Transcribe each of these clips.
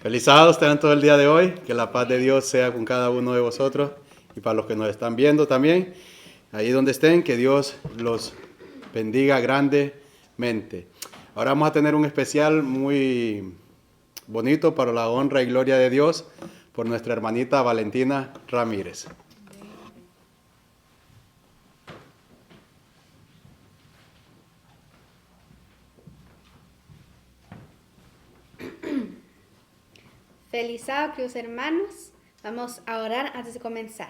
Feliz sábado, tengan todo el día de hoy. Que la paz de Dios sea con cada uno de vosotros y para los que nos están viendo también. Ahí donde estén, que Dios los bendiga grandemente. Ahora vamos a tener un especial muy bonito para la honra y gloria de Dios por nuestra hermanita Valentina Ramírez. Feliz sábado, queridos hermanos. Vamos a orar antes de comenzar.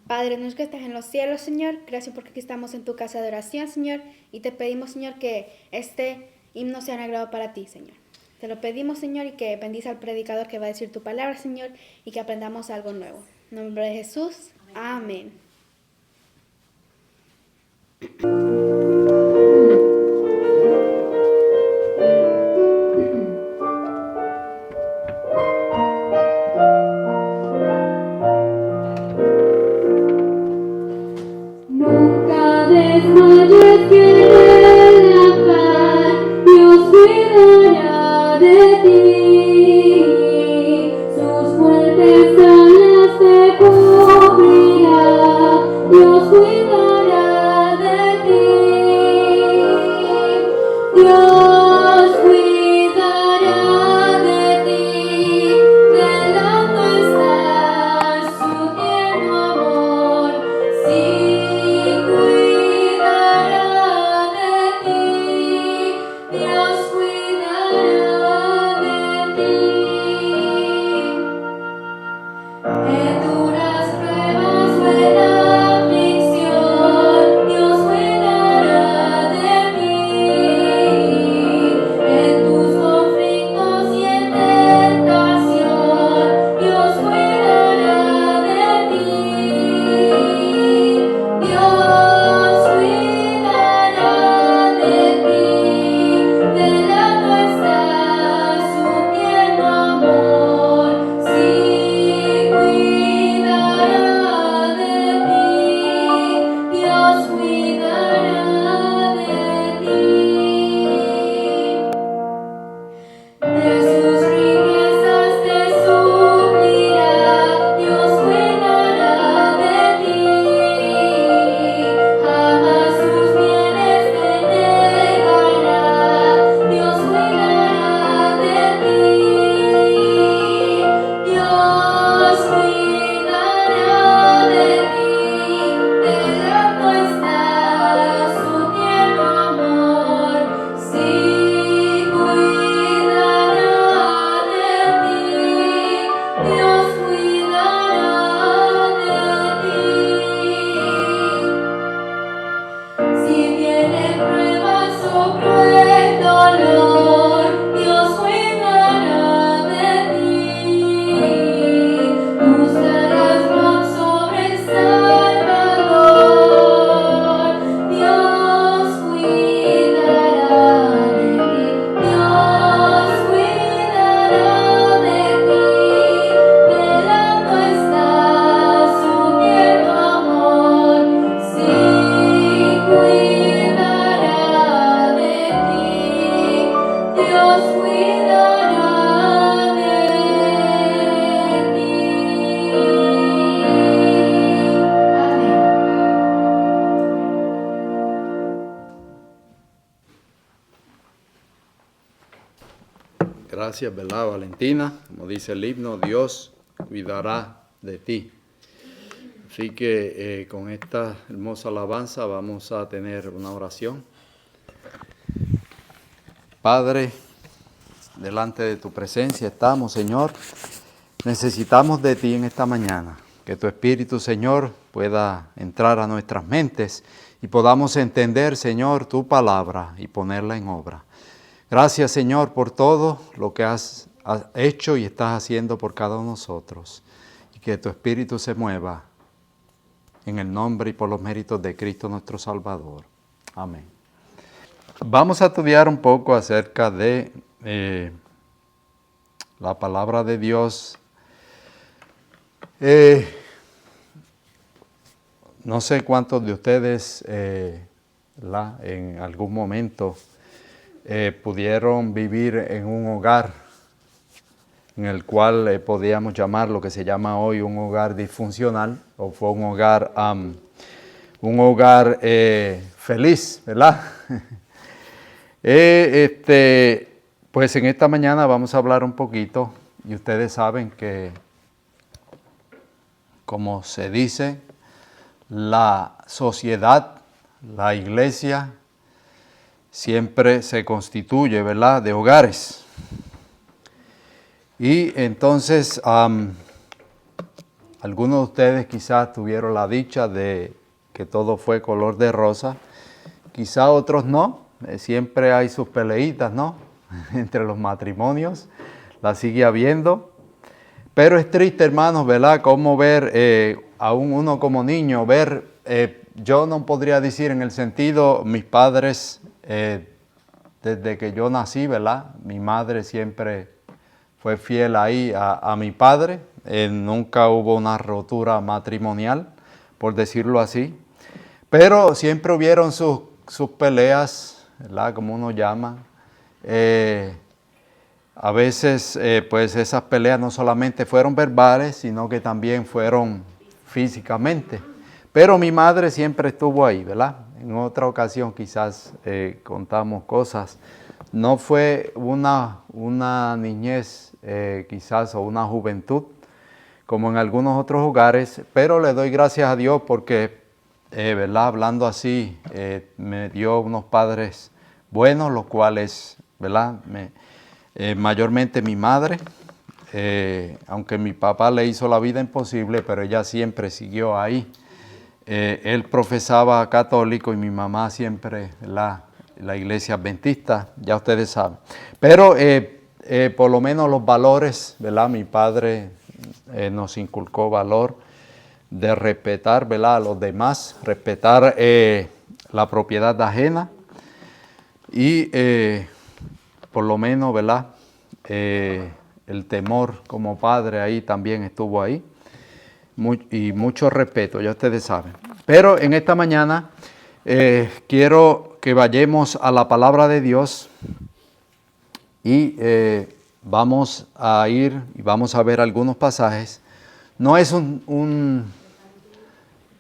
Padre nuestro que estás en los cielos, Señor, gracias porque aquí estamos en tu casa de oración, Señor, y te pedimos, Señor, que este himno sea un agrado para ti, Señor. Te lo pedimos, Señor, y que bendice al predicador que va a decir tu palabra, Señor, y que aprendamos algo nuevo. En nombre de Jesús, amén. Nunca desmayes, fiel en la fe, Dios cuidará de ti. Sus fuertes alas te cubrirá, Dios cuidará de ti. Dios cuidará de ti, velando está su tierno amor. Sí, cuidará de ti, Dios cuidará de ti. En duras pruebas o en aflicción, Dios cuidará de ti. En tus conflictos y en tentación, Dios cuidará de ti. Dios cuidará de ti, velando está su tierno amor. Sí, cuidará de ti, Dios cuidará de ti. De sus riquezas te suplirá, Dios cuidará de ti. Jamás sus bienes te negará, Dios cuidará de ti. Dios cuidará de ti, velando está su tierno amor. Sí, cuidará de ti, Dios cuidará de ti. Si vienen pruebas o cruel dolor, Dios cuidará de ti. Buscarás paz sobre el Salvador. Dios cuidará de ti. Dios cuidará de ti. Velando está su tierno amor. Sí, cuidará de ti, Dios cuidará de ti. Gracias, ¿verdad, Valentina? Como dice el himno, Dios cuidará de ti. Así que con esta hermosa alabanza vamos a tener una oración. Padre, delante de tu presencia estamos, Señor. Necesitamos de ti en esta mañana. Que tu Espíritu, Señor, pueda entrar a nuestras mentes y podamos entender, Señor, tu palabra y ponerla en obra. Gracias, Señor, por todo lo que has hecho y estás haciendo por cada uno de nosotros. Y que tu Espíritu se mueva en el nombre y por los méritos de Cristo nuestro Salvador. Amén. Vamos a estudiar un poco acerca de la palabra de Dios. No sé cuántos de ustedes en algún momento pudieron vivir en un hogar en el cual podríamos llamar lo que se llama hoy un hogar disfuncional, o fue un hogar feliz, ¿verdad? Pues en esta mañana vamos a hablar un poquito, y ustedes saben que, como se dice, la sociedad, la iglesia, siempre se constituye, ¿verdad?, de hogares. Y entonces, algunos de ustedes quizás tuvieron la dicha de que todo fue color de rosa, quizás otros no. Siempre hay sus peleitas, ¿no?, entre los matrimonios, la sigue habiendo. Pero es triste, hermanos, ¿verdad?, cómo ver, aún uno como niño, ver, yo no podría decir en el sentido, mis padres, desde que yo nací, ¿verdad?, mi madre siempre fue fiel ahí a mi padre, nunca hubo una rotura matrimonial, por decirlo así, pero siempre hubieron sus peleas, ¿verdad?, como uno llama. A veces, pues esas peleas no solamente fueron verbales, sino que también fueron físicamente. Pero mi madre siempre estuvo ahí, ¿verdad? En otra ocasión quizás contamos cosas. No fue una niñez quizás o una juventud como en algunos otros hogares, pero le doy gracias a Dios porque, ¿verdad?, hablando así, me dio unos padres buenos, los cuales, ¿verdad?, mayormente mi madre, aunque mi papá le hizo la vida imposible, pero ella siempre siguió ahí. Él profesaba católico y mi mamá siempre la iglesia adventista, ya ustedes saben. Pero por lo menos los valores, ¿verdad? Mi padre nos inculcó valor de respetar, ¿verdad?, a los demás, respetar la propiedad ajena y por lo menos, ¿verdad?, el temor como padre ahí también estuvo ahí. Y mucho respeto, ya ustedes saben. Pero en esta mañana quiero que vayamos a la palabra de Dios y vamos a ir y vamos a ver algunos pasajes. No es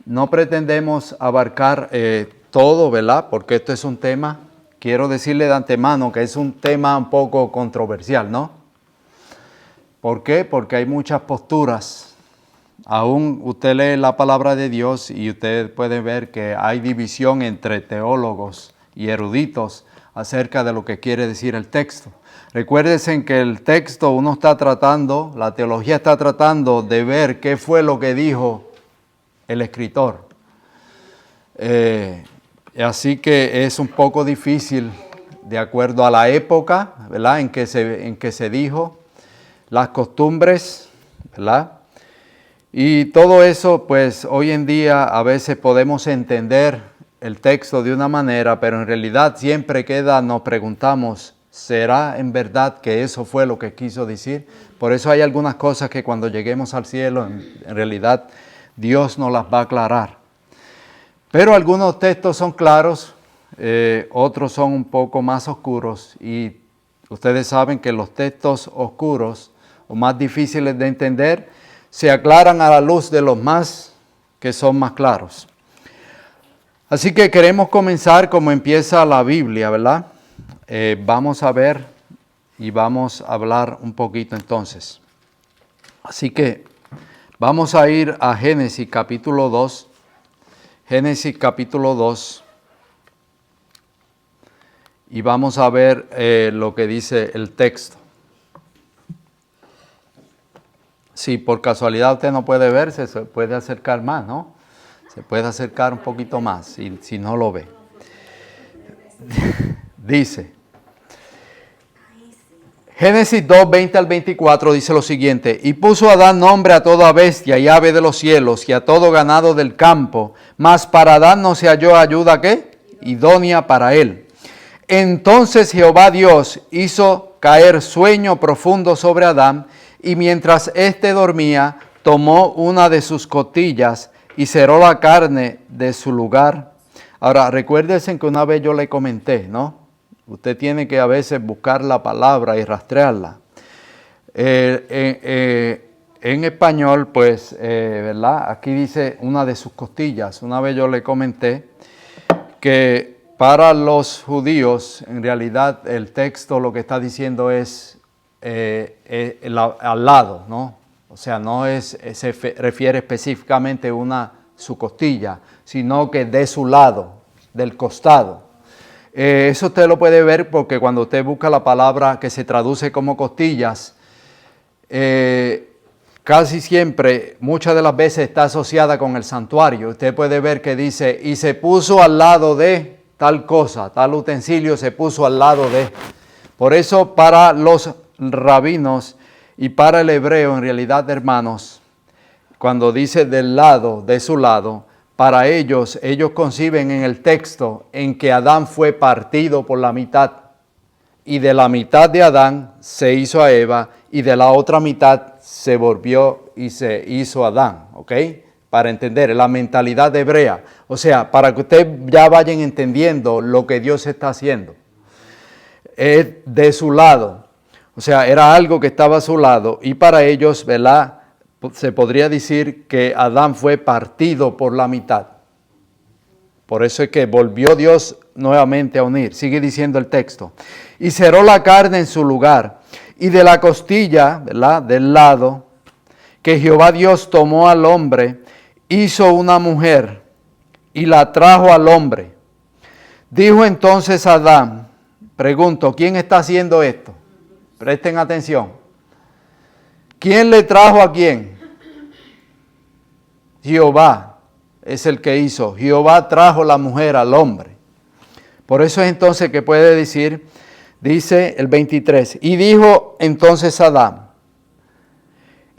no pretendemos abarcar todo, ¿verdad?, porque esto es un tema, quiero decirle de antemano que es un tema un poco controversial, ¿no? ¿Por qué? Porque hay muchas posturas. Aún usted lee la palabra de Dios y usted puede ver que hay división entre teólogos y eruditos acerca de lo que quiere decir el texto. Recuérdense que el texto uno está tratando, la teología está tratando de ver qué fue lo que dijo el escritor. Así que es un poco difícil de acuerdo a la época, ¿verdad?, en que se dijo, las costumbres, ¿verdad? Y todo eso, pues hoy en día a veces podemos entender el texto de una manera, pero en realidad siempre nos preguntamos, ¿será en verdad que eso fue lo que quiso decir? Por eso hay algunas cosas que cuando lleguemos al cielo, en realidad Dios nos las va a aclarar. Pero algunos textos son claros, otros son un poco más oscuros, y ustedes saben que los textos oscuros o más difíciles de entender se aclaran a la luz de los más que son más claros. Así que queremos comenzar como empieza la Biblia, ¿verdad? Vamos a ver y vamos a hablar un poquito entonces. Así que vamos a ir a Génesis capítulo 2. Génesis capítulo 2. Y vamos a ver lo que dice el texto. Si por casualidad usted no puede verse, se puede acercar más, ¿no? Se puede acercar un poquito más, si no lo ve. Dice, Génesis 2, 20 al 24 dice lo siguiente: y puso Adán nombre a toda bestia y ave de los cielos y a todo ganado del campo, mas para Adán no se halló ayuda, ¿qué?, idónea para él. Entonces Jehová Dios hizo caer sueño profundo sobre Adán, y mientras éste dormía, tomó una de sus costillas y cerró la carne de su lugar. Ahora, recuérdense que una vez yo le comenté, ¿no? Usted tiene que a veces buscar la palabra y rastrearla. En español, pues, ¿verdad? Aquí dice una de sus costillas. Una vez yo le comenté que para los judíos, en realidad, el texto lo que está diciendo es al lado, ¿no? O sea, no se refiere específicamente a su costilla, sino que de su lado, del costado. Eso usted lo puede ver porque cuando usted busca la palabra que se traduce como costillas, casi siempre, muchas de las veces está asociada con el santuario. Usted puede ver que dice, y se puso al lado de tal cosa, tal utensilio se puso al lado de. Por eso para los rabinos y para el hebreo, en realidad, hermanos, cuando dice del lado, de su lado, para ellos conciben en el texto en que Adán fue partido por la mitad. Y de la mitad de Adán se hizo a Eva y de la otra mitad se volvió y se hizo Adán, ¿ok? Para entender la mentalidad hebrea. O sea, para que ustedes ya vayan entendiendo lo que Dios está haciendo. Es de su lado. O sea, era algo que estaba a su lado. Y para ellos, ¿verdad? Se podría decir que Adán fue partido por la mitad. Por eso es que volvió Dios nuevamente a unir. Sigue diciendo el texto. Y cerró la carne en su lugar. Y de la costilla, ¿verdad? Del lado, que Jehová Dios tomó al hombre, hizo una mujer y la trajo al hombre. Dijo entonces Adán, pregunto, ¿quién está haciendo esto? Presten atención. ¿Quién le trajo a quién? Jehová es el que hizo. Jehová trajo la mujer al hombre. Por eso es entonces que puede decir, dice el 23, y dijo entonces Adán,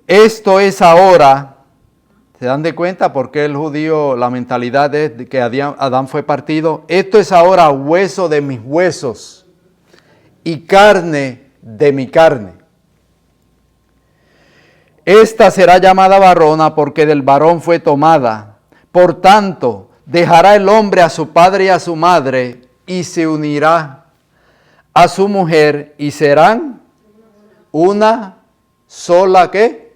esto es ahora, ¿se dan de cuenta por qué el judío, la mentalidad es de que Adán fue partido? Esto es ahora hueso de mis huesos y carne de mi carne. Esta será llamada varona porque del varón fue tomada. Por tanto, dejará el hombre a su padre y a su madre y se unirá a su mujer y serán una sola ¿qué?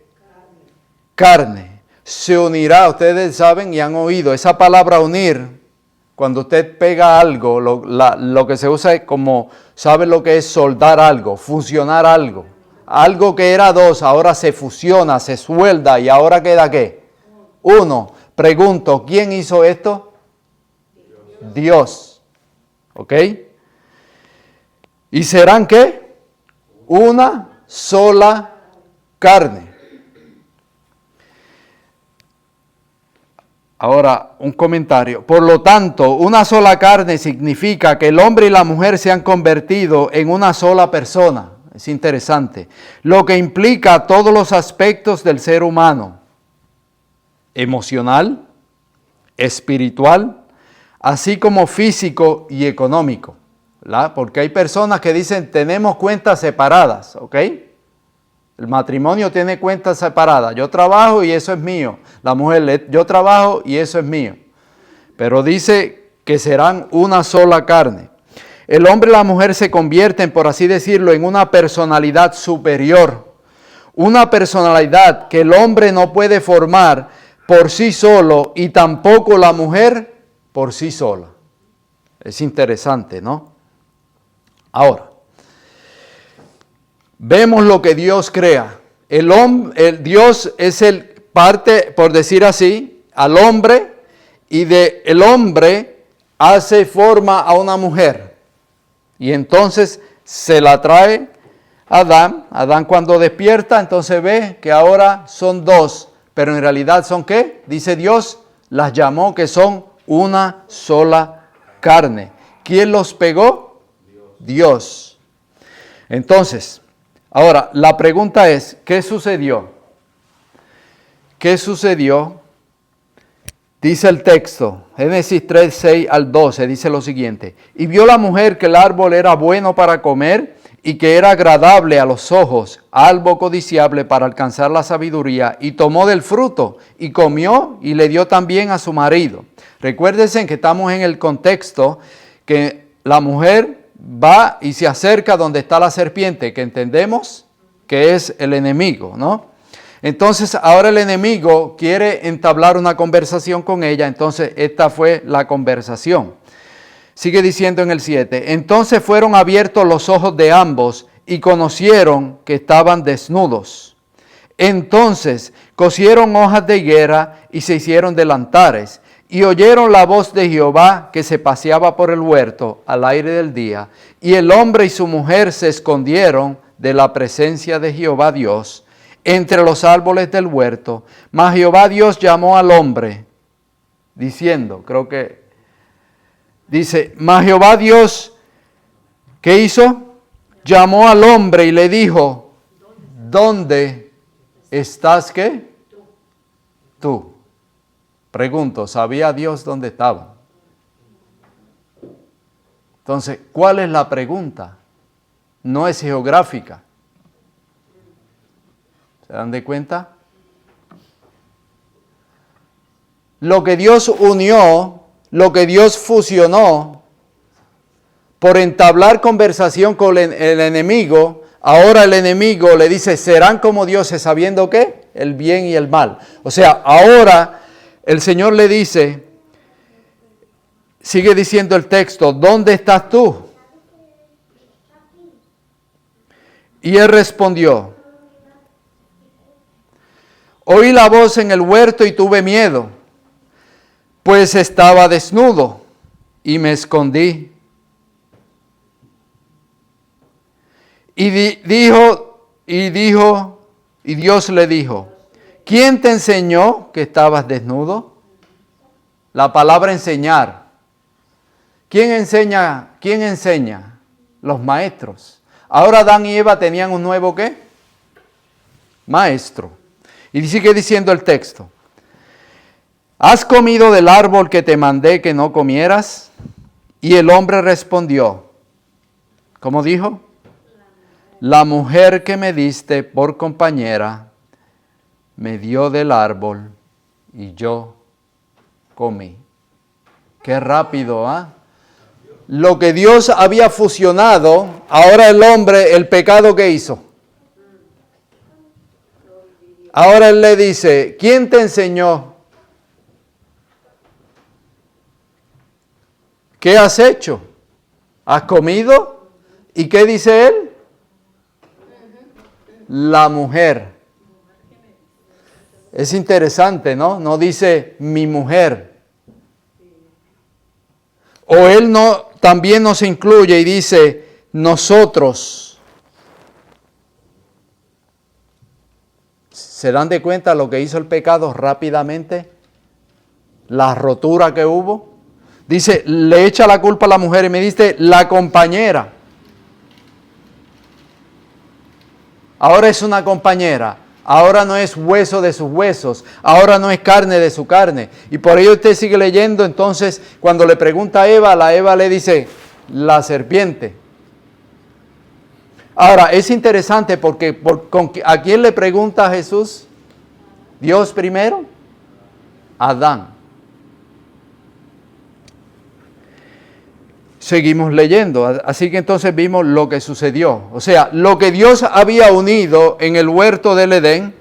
Carne. Se unirá, ustedes saben y han oído esa palabra unir. Cuando usted pega algo, lo que se usa es como, ¿sabe lo que es soldar algo? Fusionar algo. Algo que era dos, ahora se fusiona, se suelda y ahora queda ¿qué? Uno. Pregunto, ¿quién hizo esto? Dios. ¿Ok? ¿Y serán qué? Una sola carne. Ahora, un comentario. Por lo tanto, una sola carne significa que el hombre y la mujer se han convertido en una sola persona. Es interesante. Lo que implica todos los aspectos del ser humano. Emocional, espiritual, así como físico y económico. ¿Verdad? Porque hay personas que dicen, tenemos cuentas separadas, ¿ok? El matrimonio tiene cuentas separadas. Yo trabajo y eso es mío. La mujer, yo trabajo y eso es mío. Pero dice que serán una sola carne. El hombre y la mujer se convierten, por así decirlo, en una personalidad superior. Una personalidad que el hombre no puede formar por sí solo y tampoco la mujer por sí sola. Es interesante, ¿no? Ahora, vemos lo que Dios crea. Dios es el parte, por decir así, al hombre y el hombre hace forma a una mujer. Y entonces se la trae a Adán. Adán cuando despierta, entonces ve que ahora son dos, pero en realidad son ¿qué? Dice Dios, las llamó que son una sola carne. ¿Quién los pegó? Dios. Entonces, ahora, la pregunta es, ¿qué sucedió? ¿Qué sucedió? Dice el texto, Génesis 3, 6 al 12, dice lo siguiente. Y vio la mujer que el árbol era bueno para comer y que era agradable a los ojos, algo codiciable para alcanzar la sabiduría, y tomó del fruto y comió y le dio también a su marido. Recuérdense que estamos en el contexto que la mujer va y se acerca donde está la serpiente, que entendemos que es el enemigo, ¿no? Entonces ahora el enemigo quiere entablar una conversación con ella, entonces esta fue la conversación. Sigue diciendo en el 7, entonces fueron abiertos los ojos de ambos y conocieron que estaban desnudos. Entonces cosieron hojas de higuera y se hicieron delantares y oyeron la voz de Jehová que se paseaba por el huerto al aire del día. Y el hombre y su mujer se escondieron de la presencia de Jehová Dios entre los árboles del huerto. Mas Jehová Dios llamó al hombre diciendo, mas Jehová Dios, ¿qué hizo? Llamó al hombre y le dijo, ¿dónde estás qué? Tú. Pregunto, ¿sabía Dios dónde estaba? Entonces, ¿cuál es la pregunta? No es geográfica. ¿Se dan de cuenta? Lo que Dios unió, lo que Dios fusionó, por entablar conversación con el enemigo, ahora el enemigo le dice, serán como dioses sabiendo ¿qué? El bien y el mal. O sea, ahora el Señor le dice, sigue diciendo el texto, ¿dónde estás tú? Y él respondió, oí la voz en el huerto y tuve miedo, pues estaba desnudo y me escondí. Y Dios le dijo, ¿quién te enseñó que estabas desnudo? La palabra enseñar. ¿Quién enseña? ¿Quién enseña? Los maestros. Ahora Adán y Eva tenían un nuevo ¿qué? Maestro. Y sigue diciendo el texto. ¿Has comido del árbol que te mandé que no comieras? Y el hombre respondió, ¿cómo dijo? La mujer que me diste por compañera me dio del árbol y yo comí. Qué rápido, ¿ah? Lo que Dios había fusionado, ahora el hombre, el pecado que hizo. Ahora él le dice, ¿quién te enseñó? ¿Qué has hecho? ¿Has comido? ¿Y qué dice él? La mujer. Es interesante, ¿no? No dice mi mujer. O él no, también nos incluye y dice nosotros. ¿Se dan de cuenta lo que hizo el pecado rápidamente? La rotura que hubo. Dice, le echa la culpa a la mujer y me dice, la compañera. Ahora es una compañera. Ahora no es hueso de sus huesos. Ahora no es carne de su carne. Y por ello usted sigue leyendo. Entonces, cuando le pregunta a Eva, la Eva le dice, la serpiente. Ahora, es interesante porque ¿a quién le pregunta a Jesús? ¿Dios primero? Adán. Seguimos leyendo, así que entonces vimos lo que sucedió. O sea, lo que Dios había unido en el huerto del Edén,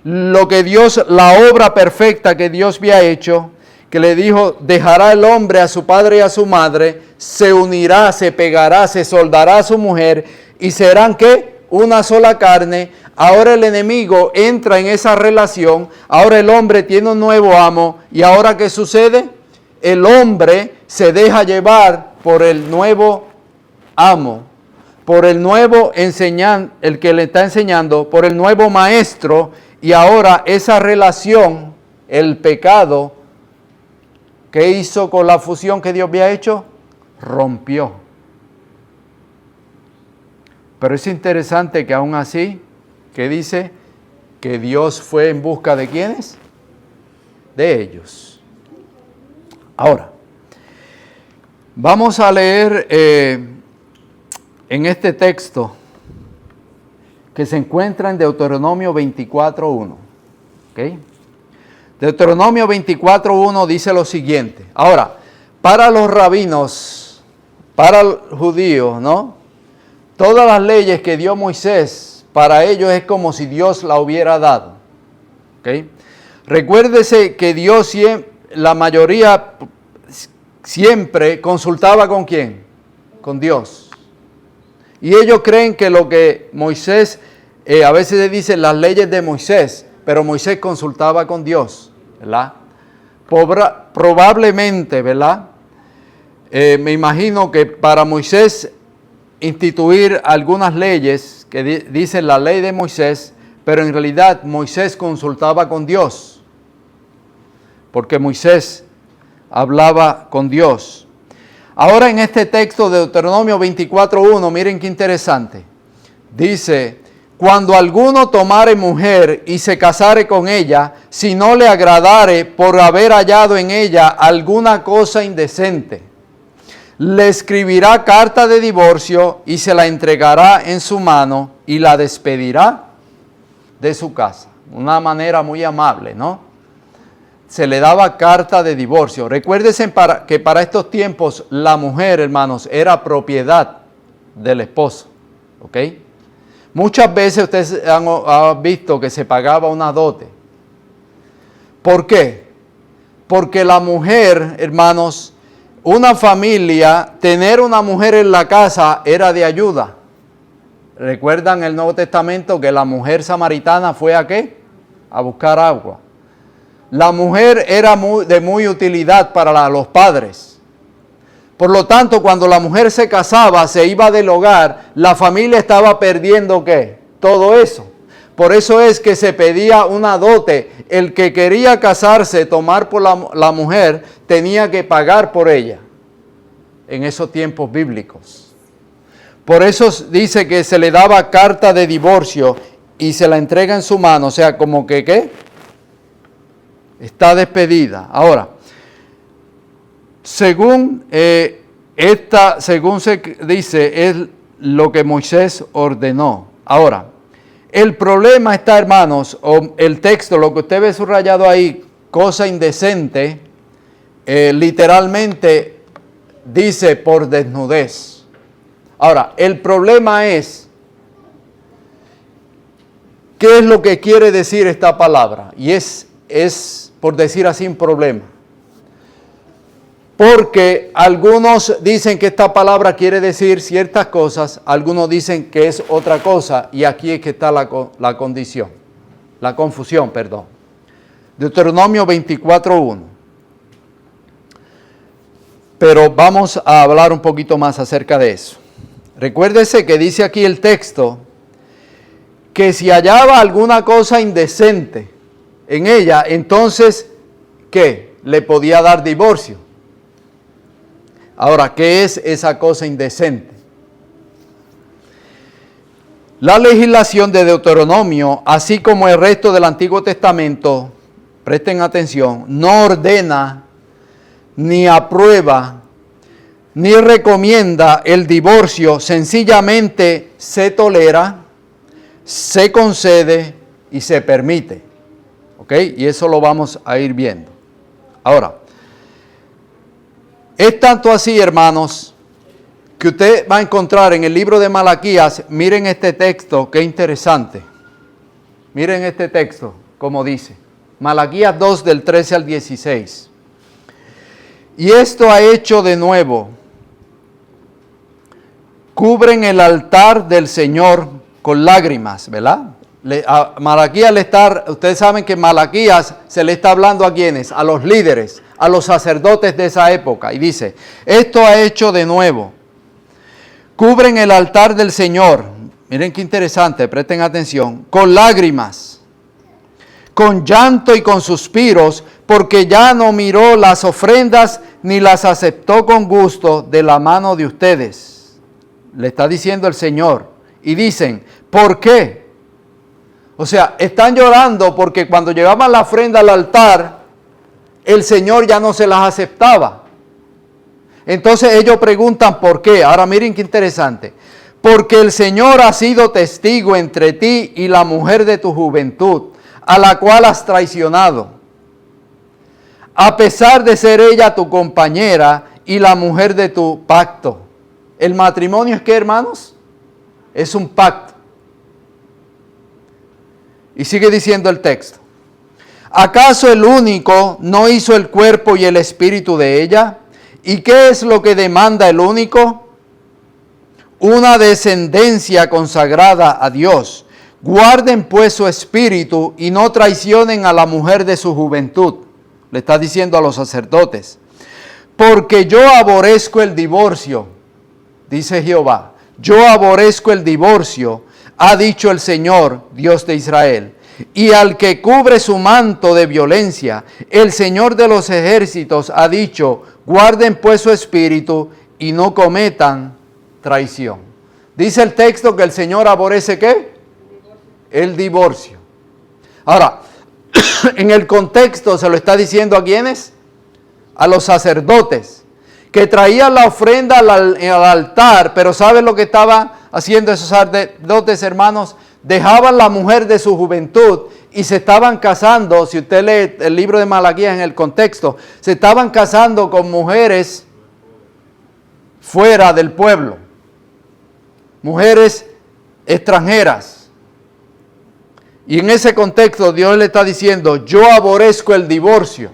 lo que Dios, la obra perfecta que Dios había hecho, que le dijo, dejará el hombre a su padre y a su madre, se unirá, se pegará, se soldará a su mujer y serán ¿qué? Una sola carne. Ahora el enemigo entra en esa relación, ahora el hombre tiene un nuevo amo y ahora ¿qué sucede? El hombre se deja llevar por el nuevo amo, por el nuevo el que le está enseñando, por el nuevo maestro, y ahora esa relación, el pecado, ¿qué hizo con la fusión que Dios había hecho? Rompió. Pero es interesante que aún así, ¿qué dice? Que Dios fue en busca de ¿quiénes? De ellos. Ahora, vamos a leer en este texto que se encuentra en Deuteronomio 24:1. ¿Okay? Deuteronomio 24:1 dice lo siguiente. Ahora, para los rabinos, para el judío, ¿no? Todas las leyes que dio Moisés para ellos es como si Dios la hubiera dado. ¿Okay? Recuérdese que Dios, la mayoría, siempre consultaba ¿con quién? Con Dios. Y ellos creen que lo que Moisés, a veces se dice las leyes de Moisés, pero Moisés consultaba con Dios, ¿verdad? Probablemente, ¿verdad? Me imagino que para Moisés instituir algunas leyes que dicen la ley de Moisés, pero en realidad Moisés consultaba con Dios, porque Moisés hablaba con Dios. Ahora en este texto de Deuteronomio 24:1, miren qué interesante. Dice, cuando alguno tomare mujer y se casare con ella, si no le agradare por haber hallado en ella alguna cosa indecente, le escribirá carta de divorcio y se la entregará en su mano y la despedirá de su casa. Una manera muy amable, ¿no? Se le daba carta de divorcio. Recuérdense que para estos tiempos la mujer, hermanos, era propiedad del esposo, ¿ok? Muchas veces ustedes han visto que se pagaba una dote. ¿Por qué? Porque la mujer, hermanos, una familia, tener una mujer en la casa era de ayuda. ¿Recuerdan el Nuevo Testamento que la mujer samaritana fue a qué? A buscar agua. La mujer era de muy utilidad para los padres. Por lo tanto, cuando la mujer se casaba, se iba del hogar, la familia estaba perdiendo ¿qué? Todo eso. Por eso es que se pedía una dote. El que quería casarse, tomar por la mujer, tenía que pagar por ella en esos tiempos bíblicos. Por eso dice que se le daba carta de divorcio y se la entrega en su mano, o sea, como que ¿qué? Está despedida. Ahora, según se dice, es lo que Moisés ordenó. Ahora, el problema está, hermanos, o el texto, lo que usted ve subrayado ahí, cosa indecente, literalmente dice por desnudez. Ahora, el problema es, ¿qué es lo que quiere decir esta palabra? Y es por decir así, un problema. Porque algunos dicen que esta palabra quiere decir ciertas cosas, algunos dicen que es otra cosa, y aquí es que está la confusión, perdón. Deuteronomio 24:1. Pero vamos a hablar un poquito más acerca de eso. Recuérdese que dice aquí el texto que si hallaba alguna cosa indecente en ella, entonces, ¿qué? Le podía dar divorcio. Ahora, ¿qué es esa cosa indecente? La legislación de Deuteronomio, así como el resto del Antiguo Testamento, presten atención, no ordena, ni aprueba, ni recomienda el divorcio, sencillamente se tolera, se concede y se permite. ¿Ok? Y eso lo vamos a ir viendo. Ahora, es tanto así, hermanos, que usted va a encontrar en el libro de Malaquías, miren este texto, qué interesante. Miren este texto, como dice. Malaquías 2, del 13 al 16. Y esto ha hecho de nuevo. Cubren el altar del Señor con lágrimas, ¿verdad? A Malaquías ustedes saben que Malaquías se le está hablando a quienes, a los líderes, a los sacerdotes de esa época. Y dice, esto ha hecho de nuevo. Cubren el altar del Señor, miren qué interesante, presten atención, con lágrimas, con llanto y con suspiros, porque ya no miró las ofrendas ni las aceptó con gusto de la mano de ustedes. Le está diciendo el Señor. Y dicen, ¿por qué? O sea, están llorando porque cuando llevaban la ofrenda al altar, el Señor ya no se las aceptaba. Entonces ellos preguntan ¿por qué? Ahora miren qué interesante. Porque el Señor ha sido testigo entre ti y la mujer de tu juventud, a la cual has traicionado. A pesar de ser ella tu compañera y la mujer de tu pacto. ¿El matrimonio es qué, hermanos? Es un pacto. Y sigue diciendo el texto. ¿Acaso el único no hizo el cuerpo y el espíritu de ella? ¿Y qué es lo que demanda el único? Una descendencia consagrada a Dios. Guarden pues su espíritu y no traicionen a la mujer de su juventud. Le está diciendo a los sacerdotes. Porque yo aborrezco el divorcio, dice Jehová. Yo aborrezco el divorcio, ha dicho el Señor, Dios de Israel. Y al que cubre su manto de violencia, el Señor de los ejércitos ha dicho, guarden pues su espíritu y no cometan traición. Dice el texto que el Señor aborrece ¿qué? El divorcio. Ahora, en el contexto se lo está diciendo ¿a quiénes? A los sacerdotes, que traían la ofrenda al altar, pero ¿saben lo que estaban haciendo esos sacerdotes, hermanos? Dejaban la mujer de su juventud y se estaban casando, si usted lee el libro de Malaquías en el contexto, se estaban casando con mujeres fuera del pueblo, mujeres extranjeras. Y en ese contexto Dios le está diciendo, yo aborrezco el divorcio.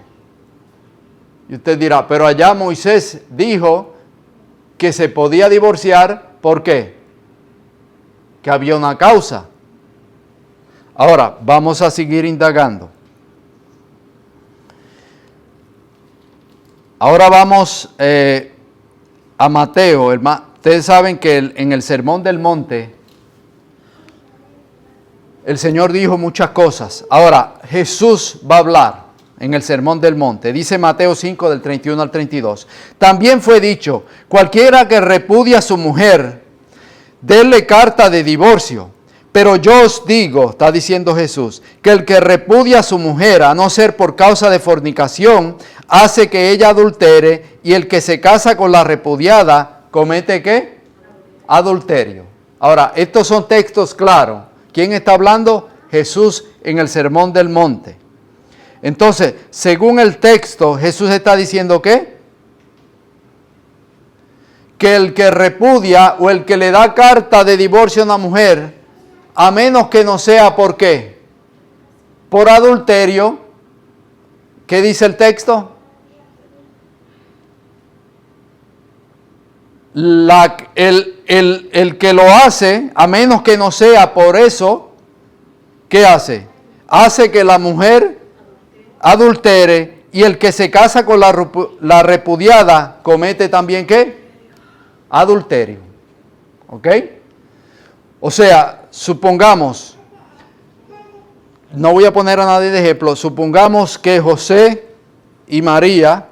Y usted dirá, pero allá Moisés dijo que se podía divorciar, ¿por qué? Que había una causa. Ahora, vamos a seguir indagando. Ahora vamos a Mateo. Ustedes saben que en el Sermón del Monte, el Señor dijo muchas cosas. Ahora, Jesús va a hablar en el Sermón del Monte. Dice Mateo 5, del 31 al 32. También fue dicho, cualquiera que repudia a su mujer, denle carta de divorcio. Pero yo os digo, está diciendo Jesús, que el que repudia a su mujer, a no ser por causa de fornicación, hace que ella adultere, y el que se casa con la repudiada, comete ¿qué? Adulterio. Ahora, estos son textos claros. ¿Quién está hablando? Jesús en el Sermón del Monte. Entonces, según el texto, Jesús está diciendo ¿qué? Que el que repudia o el que le da carta de divorcio a una mujer, a menos que no sea ¿por qué? Por adulterio. ¿Qué dice el texto? El que lo hace, a menos que no sea por eso, ¿qué hace? Hace que la mujer adultere, y el que se casa con la repudiada comete también ¿qué? Adulterio. ¿Ok? O sea, supongamos, no voy a poner a nadie de ejemplo, supongamos que José y María,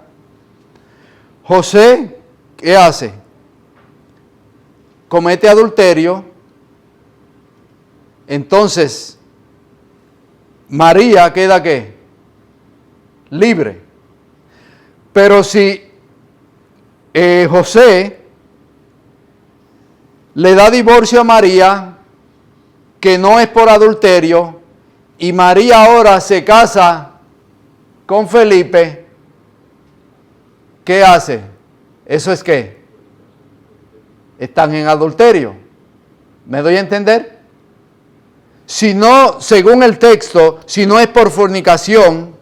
José, ¿qué hace? Comete adulterio, entonces María queda ¿qué? Libre. Pero si José le da divorcio a María, que no es por adulterio, y María ahora se casa con Felipe, ¿qué hace? ¿Eso es qué? Están en adulterio. ¿Me doy a entender? Si no, según el texto, si no es por fornicación,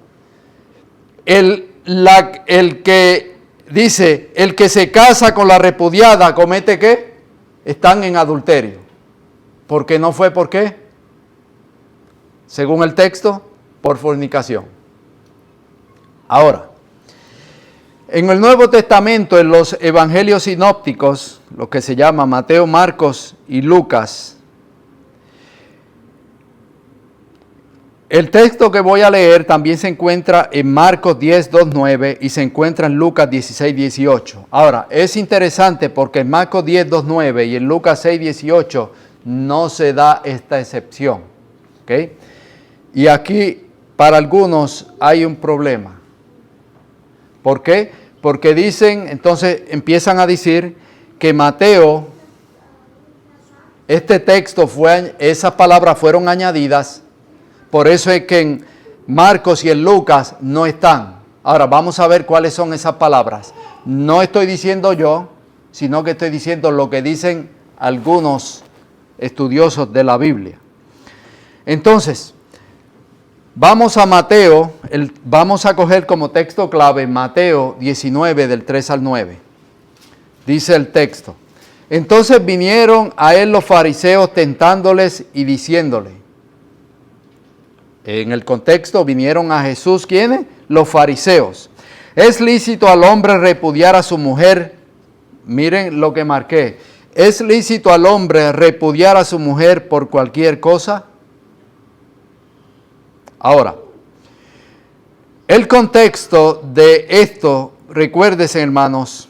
el que dice, el que se casa con la repudiada comete ¿qué? Están en adulterio. Porque no fue ¿por qué? Según el texto, por fornicación. Ahora, en el Nuevo Testamento, en los evangelios sinópticos, lo que se llama Mateo, Marcos y Lucas, el texto que voy a leer también se encuentra en Marcos 10, 2, 9 y se encuentra en Lucas 16, 18. Ahora, es interesante porque en Marcos 10, 2, 9 y en Lucas 6, 18 no se da esta excepción. ¿Okay? Y aquí para algunos hay un problema. ¿Por qué? Porque dicen, entonces empiezan a decir que Mateo, este texto esas palabras fueron añadidas. Por eso es que en Marcos y en Lucas no están. Ahora vamos a ver cuáles son esas palabras. No estoy diciendo yo, sino que estoy diciendo lo que dicen algunos estudiosos de la Biblia. Entonces, Vamos a Mateo, vamos a coger como texto clave Mateo 19 del 3 al 9. Dice el texto: entonces vinieron a él los fariseos tentándoles y diciéndole. En el contexto vinieron a Jesús, ¿quiénes? Los fariseos. ¿Es lícito al hombre repudiar a su mujer? Miren lo que marqué. ¿Es lícito al hombre repudiar a su mujer por cualquier cosa? Ahora, el contexto de esto, recuérdense, hermanos,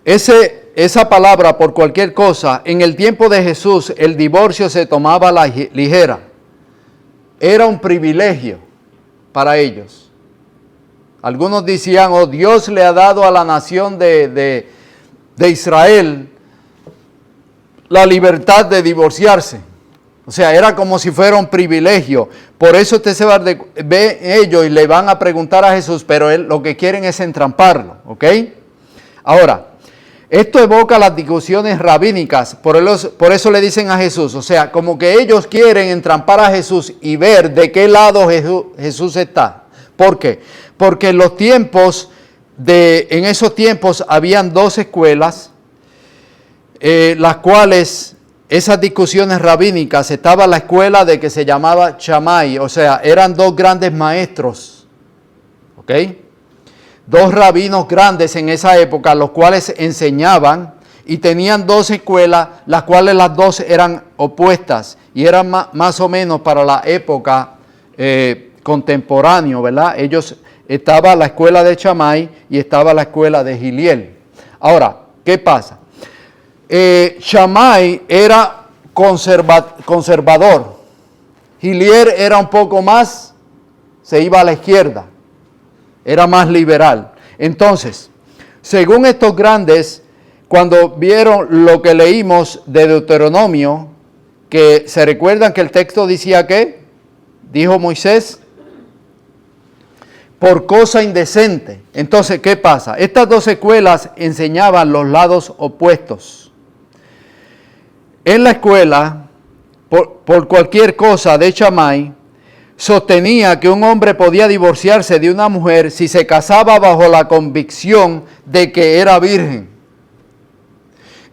esa palabra por cualquier cosa, en el tiempo de Jesús el divorcio se tomaba a la ligera. Era un privilegio para ellos. Algunos decían, oh, Dios le ha dado a la nación de Israel la libertad de divorciarse. O sea, era como si fuera un privilegio. Por eso usted se va a ver ellos y le van a preguntar a Jesús, pero él lo que quieren es entramparlo, ¿ok? Ahora, esto evoca las discusiones rabínicas, por eso le dicen a Jesús, o sea, como que ellos quieren entrampar a Jesús y ver de qué lado Jesús está. ¿Por qué? Porque en esos tiempos habían dos escuelas, las cuales esas discusiones rabínicas, estaba la escuela de que se llamaba Shammai, o sea, eran dos grandes maestros, ¿ok? Dos rabinos grandes en esa época, los cuales enseñaban y tenían dos escuelas, las cuales las dos eran opuestas y eran más o menos para la época contemporánea, ¿verdad? Estaba la escuela de Shammai y estaba la escuela de Hillel. Ahora, ¿qué pasa? Shammai era conservador, Hillel era un poco más, se iba a la izquierda, era más liberal. Entonces, según estos grandes, cuando vieron lo que leímos de Deuteronomio, que se recuerdan que el texto decía que, dijo Moisés, por cosa indecente. Entonces, ¿qué pasa? Estas dos escuelas enseñaban los lados opuestos. En la escuela, por cualquier cosa de Shammai, sostenía que un hombre podía divorciarse de una mujer si se casaba bajo la convicción de que era virgen.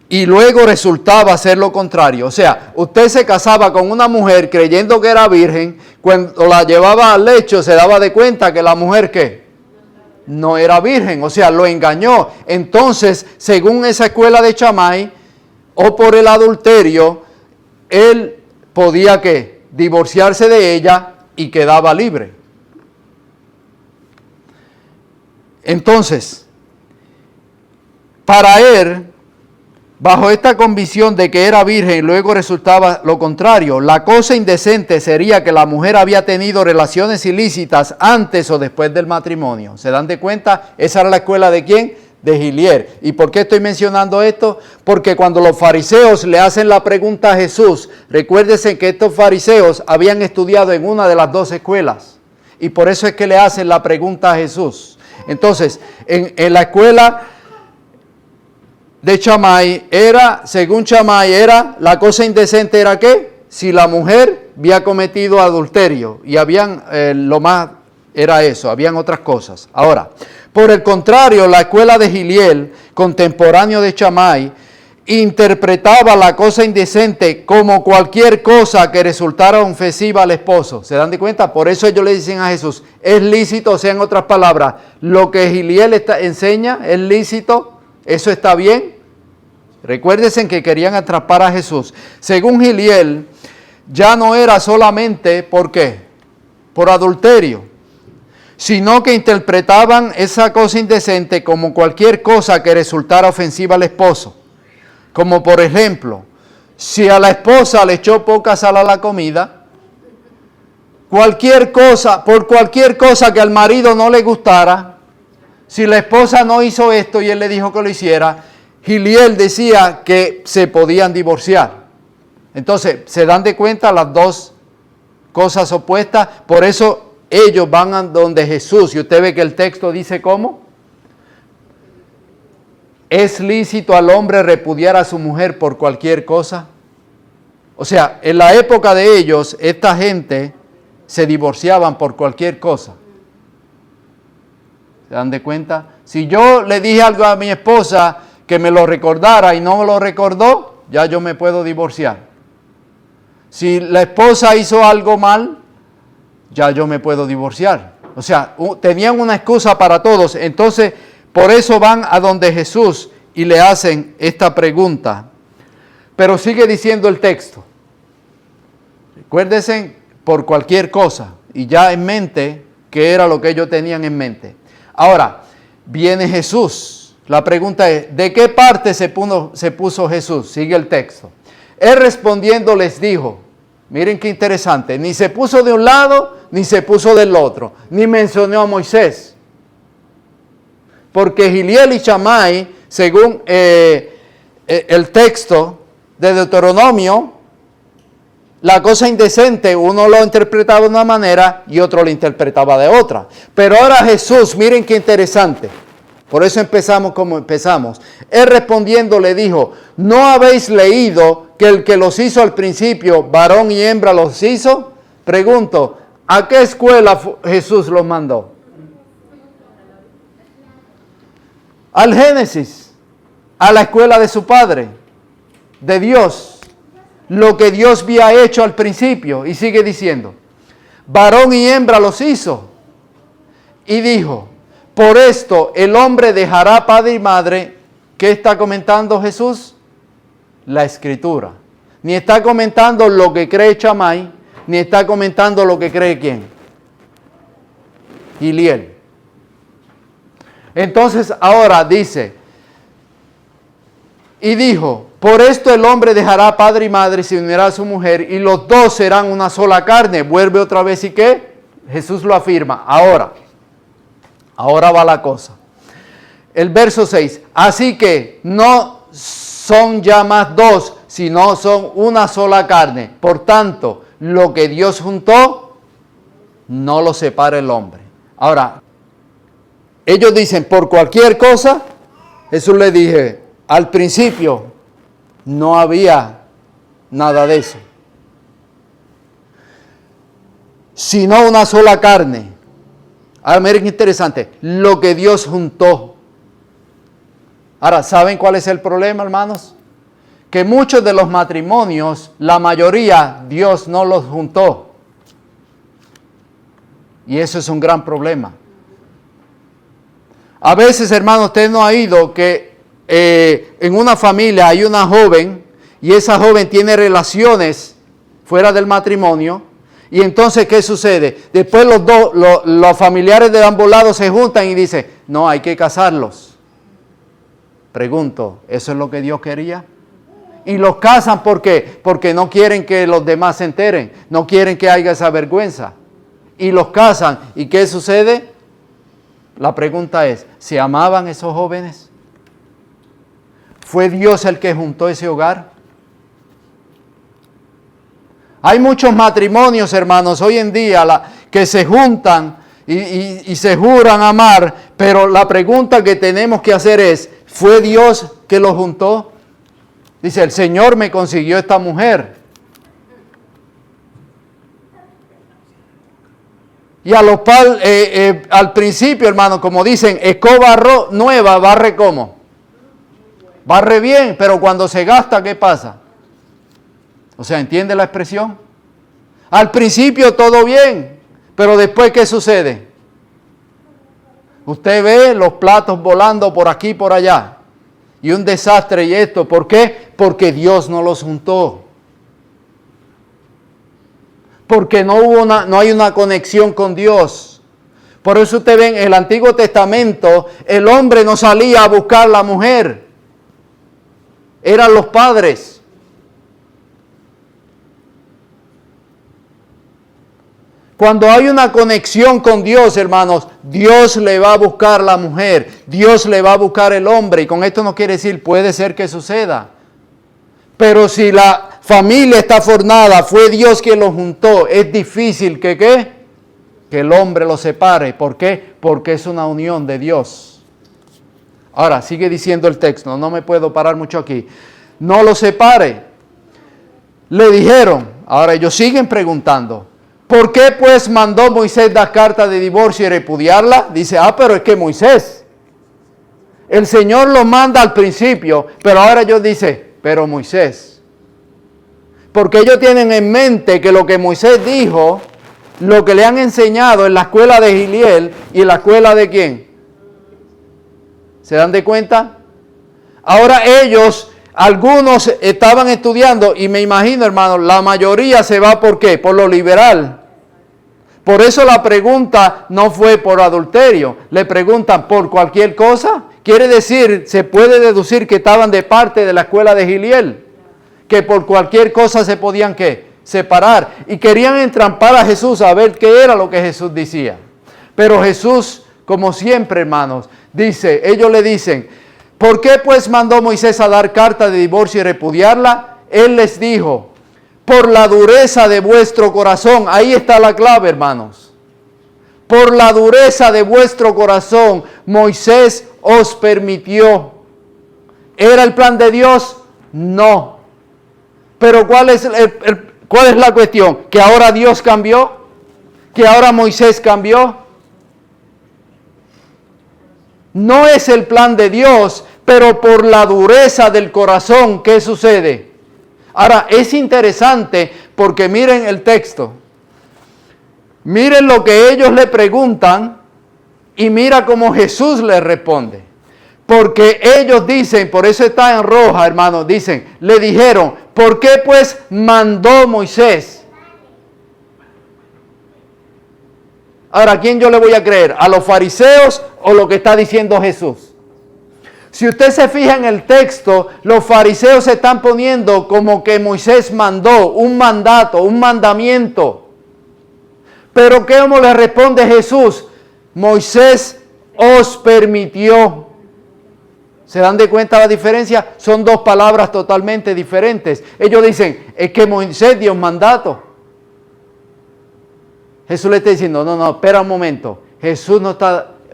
Y luego resultaba ser lo contrario. O sea, usted se casaba con una mujer creyendo que era virgen, cuando la llevaba al lecho se daba de cuenta que la mujer, ¿qué? No era virgen, o sea, lo engañó. Entonces, según esa escuela de Shammai, o por el adulterio, él podía ¿qué? Divorciarse de ella y quedaba libre. Entonces, para él, bajo esta convicción de que era virgen, luego resultaba lo contrario. La cosa indecente sería que la mujer había tenido relaciones ilícitas antes o después del matrimonio. ¿Se dan de cuenta? Esa era la escuela de ¿quién? De Hillel. ¿Y por qué estoy mencionando esto? Porque cuando los fariseos le hacen la pregunta a Jesús, recuérdense que estos fariseos habían estudiado en una de las dos escuelas. Y por eso es que le hacen la pregunta a Jesús. Entonces, en la escuela de Shammai según Shammai la cosa indecente era ¿qué? Si la mujer había cometido adulterio. Y lo más era eso, habían otras cosas. Ahora, por el contrario, la escuela de Hillel, contemporáneo de Shammai, interpretaba la cosa indecente como cualquier cosa que resultara ofensiva al esposo. ¿Se dan de cuenta? Por eso ellos le dicen a Jesús, es lícito, o sea, en otras palabras, lo que Hillel enseña es lícito, eso está bien. Recuérdense que querían atrapar a Jesús. Según Hillel, ya no era solamente, ¿por qué? Por adulterio, sino que interpretaban esa cosa indecente como cualquier cosa que resultara ofensiva al esposo. Como por ejemplo, si a la esposa le echó poca sal a la comida, por cualquier cosa que al marido no le gustara, si la esposa no hizo esto y él le dijo que lo hiciera, Hillel decía que se podían divorciar. Entonces, ¿se dan de cuenta las dos cosas opuestas? Por eso ellos van a donde Jesús, y usted ve que el texto dice ¿cómo? ¿Es lícito al hombre repudiar a su mujer por cualquier cosa? O sea, en la época de ellos, esta gente se divorciaban por cualquier cosa. ¿Se dan de cuenta? Si yo le dije algo a mi esposa que me lo recordara y no me lo recordó, ya yo me puedo divorciar. Si la esposa hizo algo mal, ya yo me puedo divorciar. O sea, tenían una excusa para todos. Entonces, por eso van a donde Jesús y le hacen esta pregunta. Pero sigue diciendo el texto. Recuérdense por cualquier cosa. Y ya en mente, ¿qué era lo que ellos tenían en mente? Ahora, viene Jesús. La pregunta es, ¿de qué parte se puso Jesús? Sigue el texto. Él respondiendo les dijo, miren qué interesante, ni se puso de un lado, ni se puso del otro, ni mencionó a Moisés. Porque Giliel y Shammai, según el texto de Deuteronomio, la cosa indecente, uno lo interpretaba de una manera y otro lo interpretaba de otra. Pero ahora Jesús, miren qué interesante. Por eso empezamos como empezamos. Él respondiendo le dijo, ¿no habéis leído que el que los hizo al principio, varón y hembra los hizo? Pregunto, ¿a qué escuela Jesús los mandó? Al Génesis, a la escuela de su Padre, de Dios, lo que Dios había hecho al principio, y sigue diciendo, varón y hembra los hizo, y dijo, por esto el hombre dejará padre y madre. ¿Qué está comentando Jesús? La Escritura. Ni está comentando lo que cree Shammai, ni está comentando lo que cree ¿quién? Giliel. Entonces ahora dice, y dijo, por esto el hombre dejará padre y madre y se unirá a su mujer y los dos serán una sola carne. Vuelve otra vez y ¿qué? Jesús lo afirma. Ahora va la cosa. El verso 6, así que no son ya más dos, sino son una sola carne. Por tanto, lo que Dios juntó, no lo separa el hombre. Ahora, ellos dicen, por cualquier cosa, Jesús le dije, al principio no había nada de eso. Sino una sola carne. Ahora miren qué interesante, lo que Dios juntó. Ahora, ¿saben cuál es el problema, hermanos? Que muchos de los matrimonios, la mayoría, Dios no los juntó. Y eso es un gran problema. A veces, hermanos, usted no ha oído que en una familia hay una joven y esa joven tiene relaciones fuera del matrimonio. Y entonces, ¿qué sucede? Después los familiares de ambos lados se juntan y dicen, no, hay que casarlos. Pregunto, ¿eso es lo que Dios quería? Y los casan, ¿por qué? Porque no quieren que los demás se enteren, no quieren que haya esa vergüenza. Y los casan, ¿y qué sucede? La pregunta es, ¿se amaban esos jóvenes? ¿Fue Dios el que juntó ese hogar? Hay muchos matrimonios, hermanos, hoy en día que se juntan y se juran amar, pero la pregunta que tenemos que hacer es, ¿fue Dios que los juntó? Dice, el Señor me consiguió esta mujer. Y al principio, hermano, como dicen, escoba nueva, barre ¿cómo? Barre bien, pero cuando se gasta, ¿qué pasa? O sea, ¿entiende la expresión? Al principio todo bien, pero después ¿qué sucede? Usted ve los platos volando por aquí y por allá. Y un desastre y esto. ¿Por qué? Porque Dios no los juntó. Porque no hay una conexión con Dios. Por eso usted ve en el Antiguo Testamento, el hombre no salía a buscar la mujer. Eran los padres. Cuando hay una conexión con Dios, hermanos, Dios le va a buscar la mujer, Dios le va a buscar el hombre. Y con esto no quiere decir, puede ser que suceda. Pero si la familia está formada, fue Dios quien lo juntó, es difícil que ¿qué? Que el hombre lo separe. ¿Por qué? Porque es una unión de Dios. Ahora, sigue diciendo el texto, no me puedo parar mucho aquí. No lo separe. le dijeron, ahora ellos siguen preguntando, ¿por qué pues mandó Moisés dar carta de divorcio y repudiarla? Dice, pero es que Moisés, el Señor lo manda al principio, pero ahora ellos dicen, pero Moisés. Porque ellos tienen en mente que lo que Moisés dijo, lo que le han enseñado en la escuela de Giliel y en la escuela de ¿quién? ¿Se dan de cuenta? Ahora ellos, algunos estaban estudiando y me imagino, hermano, la mayoría se va ¿por qué? Por lo liberal. Por eso la pregunta no fue por adulterio, le preguntan por cualquier cosa. Quiere decir, se puede deducir que estaban de parte de la escuela de Giliel, que por cualquier cosa se podían ¿qué? Separar. Y querían entrampar a Jesús a ver qué era lo que Jesús decía. Pero Jesús, como siempre, hermanos, dice, ellos le dicen, ¿por qué pues mandó Moisés a dar carta de divorcio y repudiarla? Él les dijo, por la dureza de vuestro corazón. Ahí está la clave, hermanos. Por la dureza de vuestro corazón, Moisés os permitió. ¿Era el plan de Dios? No. Pero ¿cuál es la cuestión? ¿Que ahora Dios cambió? ¿Que ahora Moisés cambió? No es el plan de Dios, pero por la dureza del corazón, ¿qué sucede? Ahora, es interesante porque miren el texto. Miren lo que ellos le preguntan y mira cómo Jesús les responde. Porque ellos dicen, por eso está en roja, hermanos, dicen, le dijeron, ¿por qué pues mandó Moisés? Ahora, ¿a quién yo le voy a creer? ¿A los fariseos o lo que está diciendo Jesús? Si usted se fija en el texto, los fariseos se están poniendo como que Moisés mandó un mandato, un mandamiento. Pero ¿cómo le responde Jesús? Moisés os permitió. ¿Se dan de cuenta la diferencia? Son dos palabras totalmente diferentes. Ellos dicen, es que Moisés dio un mandato. Jesús le está diciendo, no, espera un momento.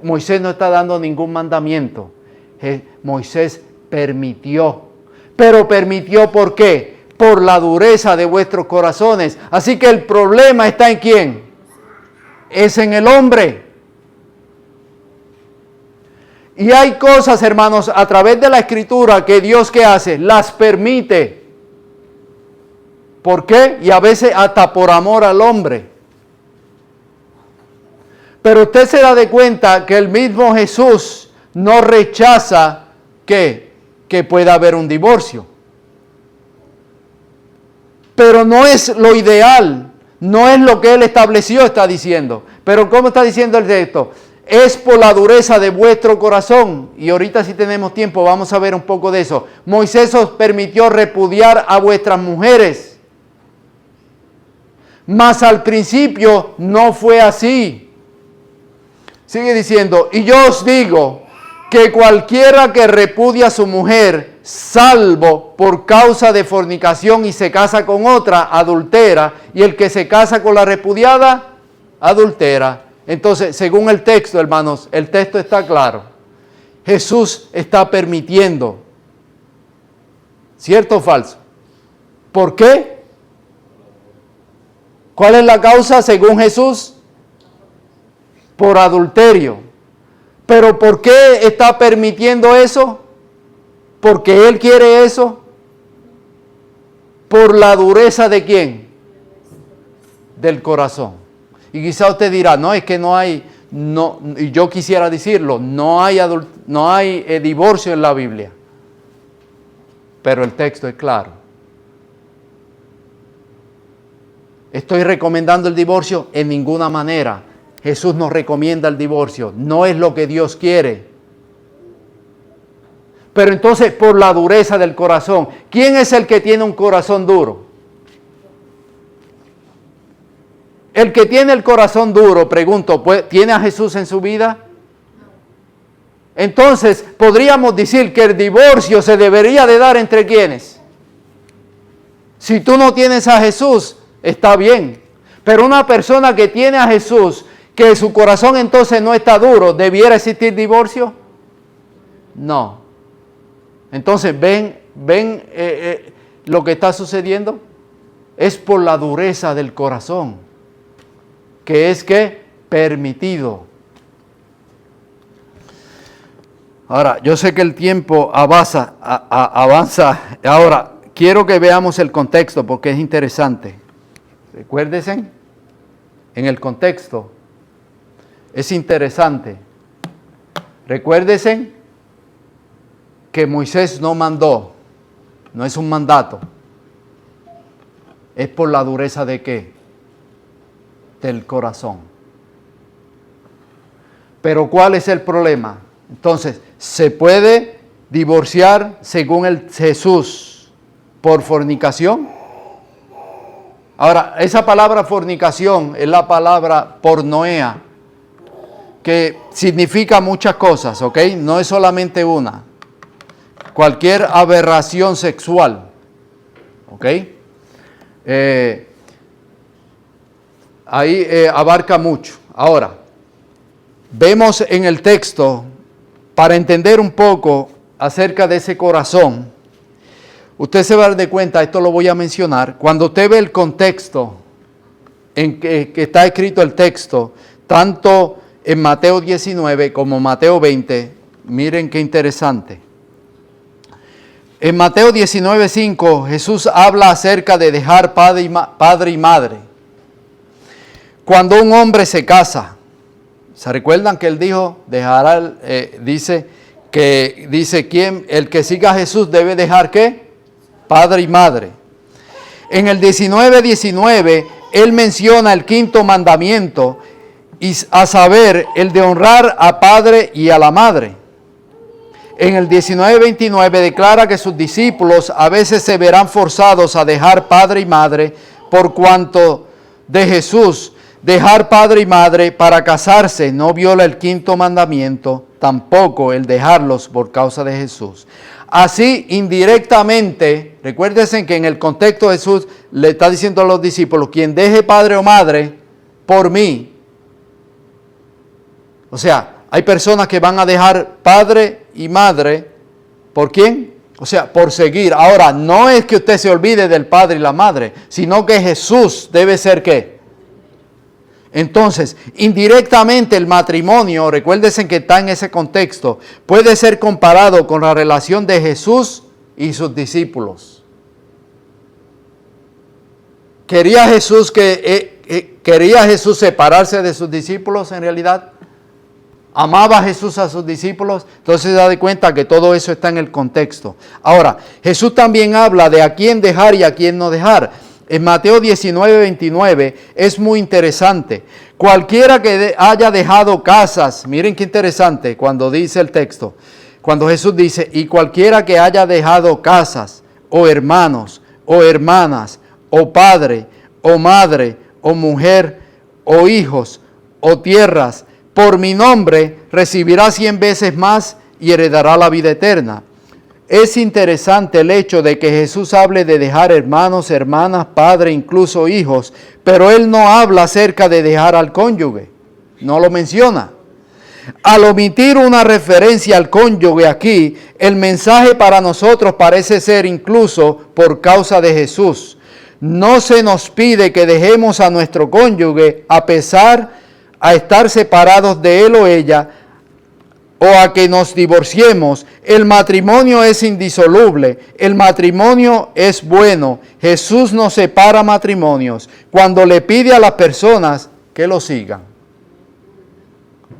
Moisés no está dando ningún mandamiento. Moisés permitió. Pero permitió ¿por qué? Por la dureza de vuestros corazones. Así que el problema está en ¿quién? Es en el hombre. Y hay cosas, hermanos, a través de la Escritura que Dios ¿qué hace? Las permite. ¿Por qué? Y a veces hasta por amor al hombre. Pero usted se da de cuenta que el mismo Jesús no rechaza que pueda haber un divorcio. Pero no es lo ideal, no es lo que Él estableció, está diciendo. Pero ¿cómo está diciendo el texto? Es por la dureza de vuestro corazón. Y ahorita si tenemos tiempo vamos a ver un poco de eso. Moisés os permitió repudiar a vuestras mujeres. Mas al principio no fue así. Sigue diciendo, y yo os digo que cualquiera que repudia a su mujer, salvo por causa de fornicación y se casa con otra, adultera, y el que se casa con la repudiada, adultera. Entonces, según el texto, hermanos, el texto está claro. Jesús está permitiendo. ¿Cierto o falso? ¿Por qué? ¿Cuál es la causa según Jesús? Por adulterio. ¿Pero por qué está permitiendo eso? ¿Porque Él quiere eso? ¿Por la dureza de quién? Del corazón. Y quizá usted dirá, no, es que y yo quisiera decirlo, no hay divorcio en la Biblia. Pero el texto es claro. ¿Estoy recomendando el divorcio? En ninguna manera. Jesús nos recomienda el divorcio. No es lo que Dios quiere. Pero entonces, por la dureza del corazón. ¿Quién es el que tiene un corazón duro? El que tiene el corazón duro, pregunto, ¿tiene a Jesús en su vida? Entonces, podríamos decir que el divorcio se debería de dar entre ¿quiénes? Si tú no tienes a Jesús, está bien. Pero una persona que tiene a Jesús, que su corazón entonces no está duro, ¿debiera existir divorcio? No. Entonces, ¿ven lo que está sucediendo? es por la dureza del corazón, que es que permitido. Ahora, yo sé que el tiempo avanza. Ahora, quiero que veamos el contexto porque es interesante. Recuérdense, en el contexto es interesante. Recuérdense que Moisés no mandó, no es un mandato. Es por la dureza de ¿qué? Del corazón. Pero ¿cuál es el problema? Entonces, ¿se puede divorciar según el Jesús por fornicación? Ahora, esa palabra fornicación es la palabra pornoea, que significa muchas cosas, ¿ok? No es solamente una. Cualquier aberración sexual, ¿ok? Ahí abarca mucho. Ahora, vemos en el texto, para entender un poco acerca de ese corazón, usted se va a dar de cuenta, esto lo voy a mencionar, cuando usted ve el contexto en que está escrito el texto, tanto en Mateo 19 como Mateo 20, miren qué interesante. En Mateo 19:5 Jesús habla acerca de dejar padre y madre. Cuando un hombre se casa, ¿se recuerdan que él dijo, dejará, dice quién, el que siga a Jesús debe dejar qué? Padre y madre. En el 19:19 él menciona el quinto mandamiento, y a saber, el de honrar a padre y a la madre. En el 19:29 declara que sus discípulos a veces se verán forzados a dejar padre y madre, por cuanto de Jesús, dejar padre y madre para casarse no viola el quinto mandamiento, tampoco el dejarlos por causa de Jesús. Así, indirectamente, recuérdense que en el contexto Jesús le está diciendo a los discípulos, quien deje padre o madre por mí. O sea, hay personas que van a dejar padre y madre, ¿por quién? O sea, por seguir. Ahora, no es que usted se olvide del padre y la madre, sino que Jesús debe ser ¿qué? Entonces, indirectamente el matrimonio, recuérdense que está en ese contexto, puede ser comparado con la relación de Jesús y sus discípulos. ¿Quería Jesús separarse de sus discípulos en realidad? ¿Amaba Jesús a sus discípulos? Entonces se da de cuenta que todo eso está en el contexto. Ahora, Jesús también habla de a quién dejar y a quién no dejar. En Mateo 19:29 es muy interesante. Cualquiera que haya dejado casas, miren qué interesante cuando dice el texto, cuando Jesús dice, y cualquiera que haya dejado casas, o hermanos, o hermanas, o padre, o madre, o mujer, o hijos, o tierras, por mi nombre recibirá 100 veces más y heredará la vida eterna. Es interesante el hecho de que Jesús hable de dejar hermanos, hermanas, padre, incluso hijos, pero Él no habla acerca de dejar al cónyuge, no lo menciona. Al omitir una referencia al cónyuge aquí, el mensaje para nosotros parece ser incluso por causa de Jesús. No se nos pide que dejemos a nuestro cónyuge a pesar a estar separados de él o ella, o a que nos divorciemos. El matrimonio es indisoluble, el matrimonio es bueno. Jesús no separa matrimonios cuando le pide a las personas que lo sigan.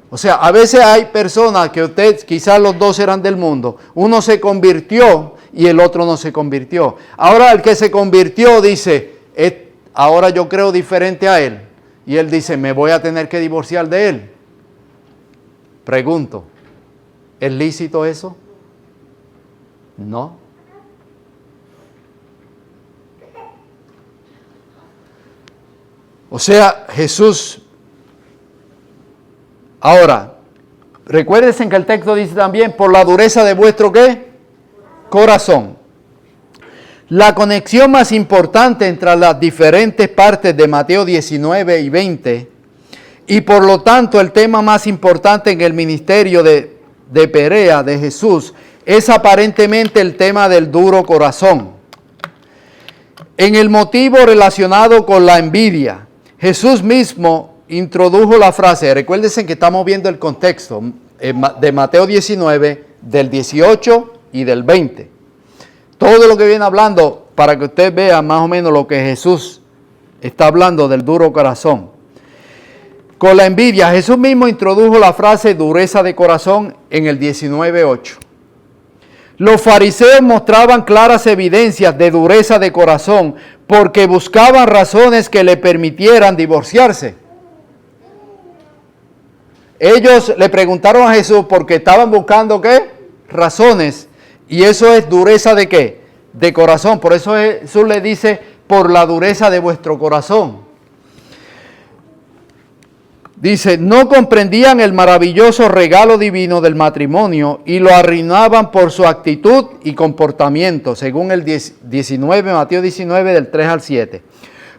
O sea, a veces hay personas que quizás los dos eran del mundo, uno se convirtió y el otro no se convirtió. Ahora el que se convirtió dice, ahora yo creo diferente a él. Y él dice, me voy a tener que divorciar de él. Pregunto, ¿es lícito eso? No. O sea, Jesús. Ahora, recuérdense que el texto dice también, por la dureza de vuestro ¿qué? Corazón. La conexión más importante entre las diferentes partes de Mateo 19 y 20, y por lo tanto el tema más importante en el ministerio de Perea de Jesús, es aparentemente el tema del duro corazón. En el motivo relacionado con la envidia, Jesús mismo introdujo la frase. Recuérdense que estamos viendo el contexto de Mateo 19, del 18 y del 20. Todo lo que viene hablando para que usted vea más o menos lo que Jesús está hablando del duro corazón. Con la envidia, Jesús mismo introdujo la frase dureza de corazón en el 19:8. Los fariseos mostraban claras evidencias de dureza de corazón porque buscaban razones que le permitieran divorciarse. Ellos le preguntaron a Jesús porque estaban buscando ¿qué? Razones. Y eso es dureza de ¿qué? De corazón. Por eso Jesús le dice, por la dureza de vuestro corazón. Dice, no comprendían el maravilloso regalo divino del matrimonio y lo arruinaban por su actitud y comportamiento, según el 19, Mateo 19, del 3 al 7.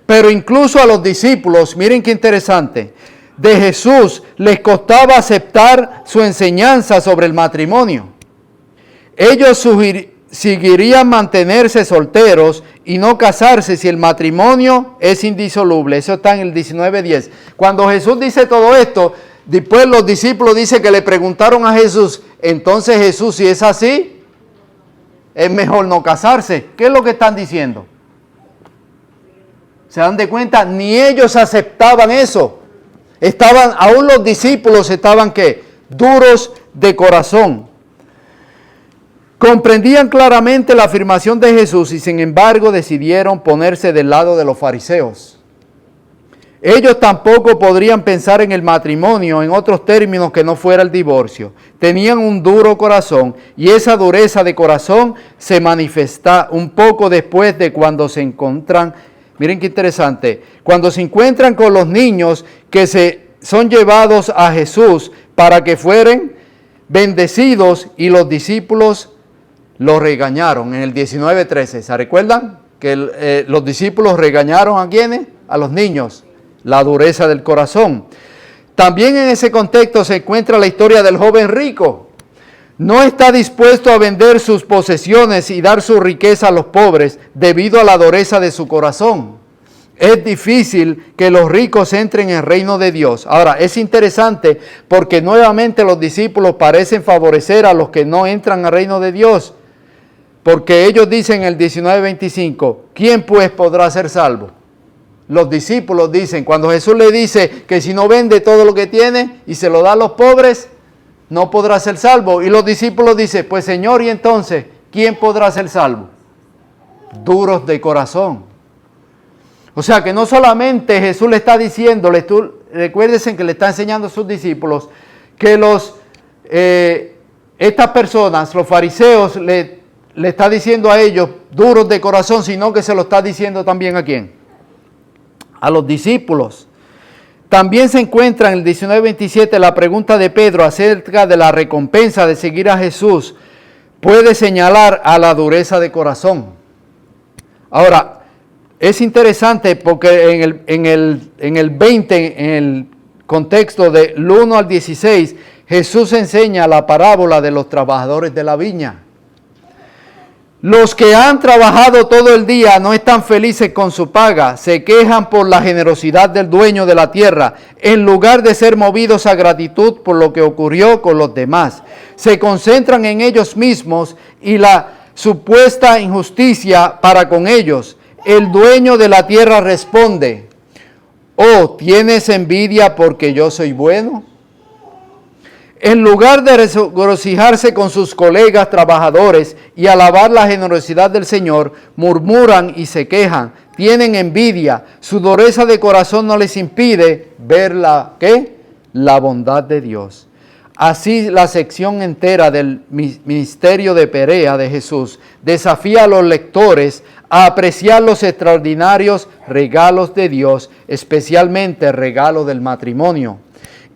Pero incluso a los discípulos, miren qué interesante, de Jesús les costaba aceptar su enseñanza sobre el matrimonio. Ellos seguirían mantenerse solteros y no casarse si el matrimonio es indisoluble. Eso está en el 19:10. Cuando Jesús dice todo esto, después los discípulos dicen que le preguntaron a Jesús, entonces Jesús, si es así, es mejor no casarse. ¿Qué es lo que están diciendo? ¿Se dan de cuenta? Ni ellos aceptaban eso. Aún los discípulos estaban ¿qué? Duros de corazón. Comprendían claramente la afirmación de Jesús y sin embargo decidieron ponerse del lado de los fariseos. Ellos tampoco podrían pensar en el matrimonio en otros términos que no fuera el divorcio. Tenían un duro corazón y esa dureza de corazón se manifiesta un poco después de cuando se encuentran, miren qué interesante, cuando se encuentran con los niños que son llevados a Jesús para que fueran bendecidos y los discípulos lo regañaron en el 19:13. ¿Se recuerdan? Que los discípulos regañaron ¿a quiénes? A los niños. La dureza del corazón. También en ese contexto se encuentra la historia del joven rico. No está dispuesto a vender sus posesiones y dar su riqueza a los pobres debido a la dureza de su corazón. Es difícil que los ricos entren en el reino de Dios. Ahora, es interesante porque nuevamente los discípulos parecen favorecer a los que no entran al reino de Dios. Porque ellos dicen en el 19:25, ¿quién pues podrá ser salvo? Los discípulos dicen, cuando Jesús le dice que si no vende todo lo que tiene y se lo da a los pobres, no podrá ser salvo. Y los discípulos dicen, pues Señor, ¿y entonces quién podrá ser salvo? Duros de corazón. O sea que no solamente Jesús le está diciendo, recuérdense que le está enseñando a sus discípulos, que estas personas, los fariseos, le está diciendo a ellos duros de corazón, sino que se lo está diciendo también ¿a quién? A los discípulos. También se encuentra en el 19:27 la pregunta de Pedro acerca de la recompensa de seguir a Jesús. Puede señalar a la dureza de corazón. Ahora, es interesante porque en el 20, en el contexto del 1 al 16, Jesús enseña la parábola de los trabajadores de la viña. Los que han trabajado todo el día no están felices con su paga, se quejan por la generosidad del dueño de la tierra, en lugar de ser movidos a gratitud por lo que ocurrió con los demás. Se concentran en ellos mismos y la supuesta injusticia para con ellos. El dueño de la tierra responde, ¿oh, tienes envidia porque yo soy bueno? En lugar de regocijarse con sus colegas trabajadores y alabar la generosidad del Señor, murmuran y se quejan, tienen envidia, su dureza de corazón no les impide ver la bondad de Dios. Así la sección entera del ministerio de Perea de Jesús desafía a los lectores a apreciar los extraordinarios regalos de Dios, especialmente el regalo del matrimonio.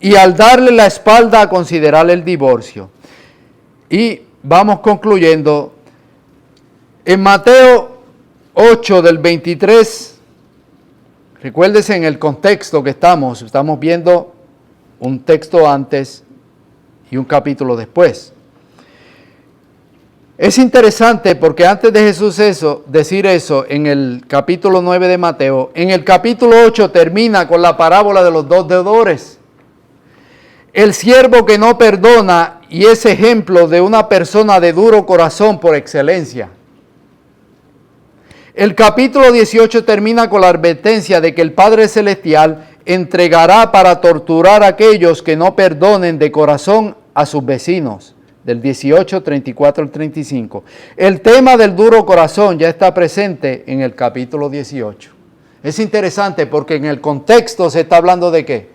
Y al darle la espalda a considerar el divorcio. Y vamos concluyendo. En Mateo 8 del 23, recuérdese en el contexto que estamos viendo un texto antes y un capítulo después. Es interesante porque antes de Jesús decir eso en el capítulo 9 de Mateo, en el capítulo 8 termina con la parábola de los dos deudores. El siervo que no perdona y es ejemplo de una persona de duro corazón por excelencia. El capítulo 18 termina con la advertencia de que el Padre Celestial entregará para torturar a aquellos que no perdonen de corazón a sus vecinos. Del 18, 34 al 35. El tema del duro corazón ya está presente en el capítulo 18. Es interesante porque en el contexto se está hablando de ¿qué?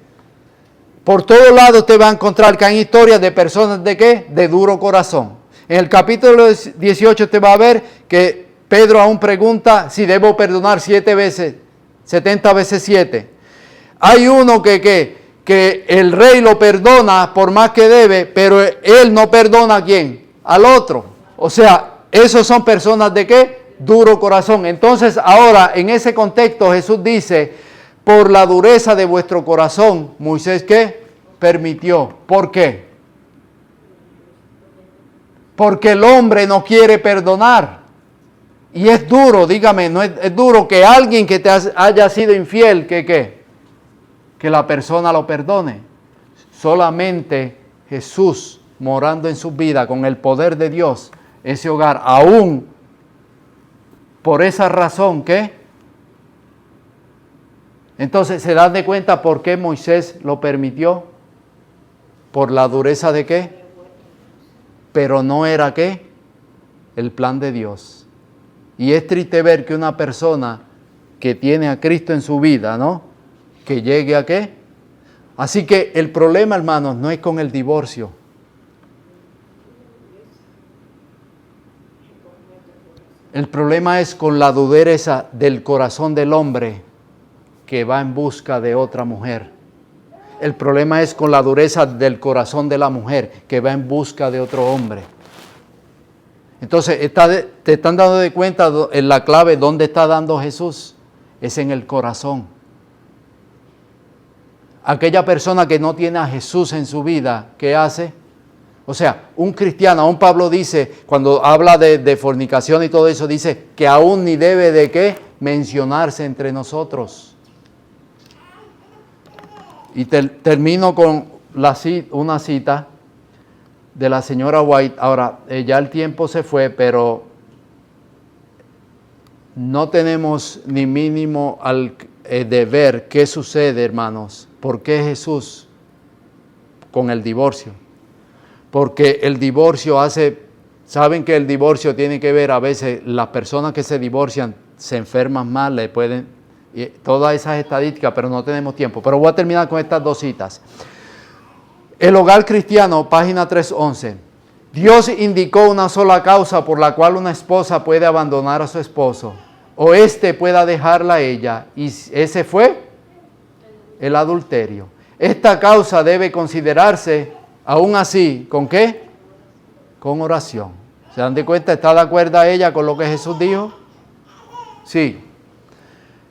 Por todos lados usted va a encontrar que hay historias de personas de ¿qué? De duro corazón. En el capítulo 18 usted va a ver que Pedro aún pregunta si debo perdonar 7 veces, 70 veces 7. Hay uno que el rey lo perdona por más que debe, pero él no perdona a quién, al otro. O sea, esos son personas de ¿qué? Duro corazón. Entonces ahora en ese contexto Jesús dice, por la dureza de vuestro corazón, Moisés ¿qué? Permitió. ¿Por qué? Porque el hombre no quiere perdonar. Y es duro, dígame, no es duro que alguien que te haya sido infiel, que la persona lo perdone. Solamente Jesús morando en su vida con el poder de Dios, ese hogar, aún por esa razón que entonces se dan de cuenta por qué Moisés lo permitió, por la dureza de qué, pero no era qué, el plan de Dios. Y es triste ver que una persona que tiene a Cristo en su vida, ¿no? Que llegue a qué. Así que el problema, hermanos, no es con el divorcio. El problema es con la dureza del corazón del hombre que va en busca de otra mujer. El problema es con la dureza del corazón de la mujer que va en busca de otro hombre. Entonces, te están dando de cuenta en la clave dónde está dando Jesús. Es en el corazón. Aquella persona que no tiene a Jesús en su vida, ¿qué hace? O sea, un cristiano, aún Pablo dice, cuando habla de fornicación y todo eso, dice que aún ni debe de ¿qué? Mencionarse entre nosotros. Y termino con una cita de la señora White. Ahora, ya el tiempo se fue, pero no tenemos ni mínimo de ver qué sucede, hermanos. ¿Por qué Jesús con el divorcio? Porque el divorcio saben que el divorcio tiene que ver, a veces las personas que se divorcian se enferman más, le pueden... Y todas esas estadísticas, pero no tenemos tiempo. Pero voy a terminar con estas dos citas. El hogar cristiano, página 311. Dios indicó una sola causa por la cual una esposa puede abandonar a su esposo, o éste pueda dejarla a ella, y ese fue el adulterio. Esta causa debe considerarse, aún así, ¿con qué? Con oración. ¿Se dan de cuenta? ¿Está de acuerdo ella con lo que Jesús dijo? Sí.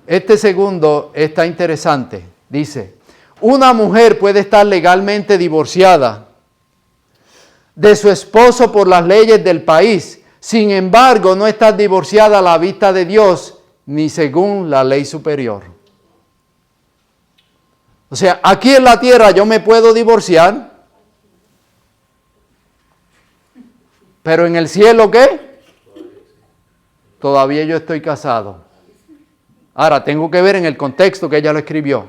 Este segundo está interesante. Dice, una mujer puede estar legalmente divorciada de su esposo por las leyes del país. Sin embargo, no está divorciada a la vista de Dios ni según la ley superior. O sea, aquí en la tierra yo me puedo divorciar, pero en el cielo ¿qué? Todavía yo estoy casado. Ahora, tengo que ver en el contexto que ella lo escribió.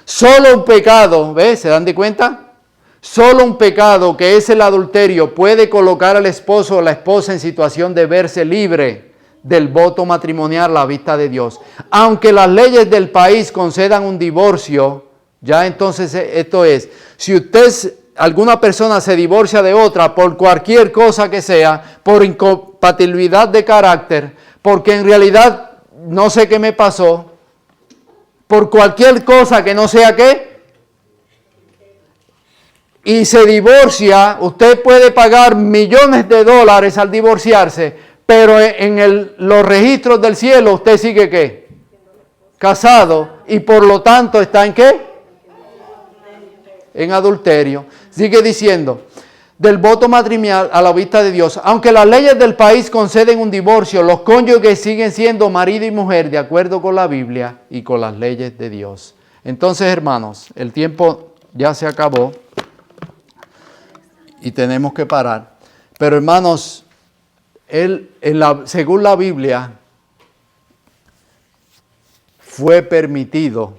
Solo un pecado, ¿ves? ¿Se dan de cuenta? Solo un pecado, que es el adulterio, puede colocar al esposo o la esposa en situación de verse libre del voto matrimonial a la vista de Dios. Aunque las leyes del país concedan un divorcio, ya entonces esto es, si alguna persona se divorcia de otra por cualquier cosa que sea, por incompatibilidad de carácter, porque en realidad no sé qué me pasó, por cualquier cosa que no sea qué, y se divorcia, usted puede pagar millones de dólares al divorciarse, pero en los registros del cielo usted sigue ¿qué? Casado, y por lo tanto está en ¿qué? En adulterio. Sigue diciendo, del voto matrimonial a la vista de Dios. Aunque las leyes del país conceden un divorcio, los cónyuges siguen siendo marido y mujer de acuerdo con la Biblia y con las leyes de Dios. Entonces, hermanos, el tiempo ya se acabó y tenemos que parar. Pero, hermanos, según la Biblia, fue permitido.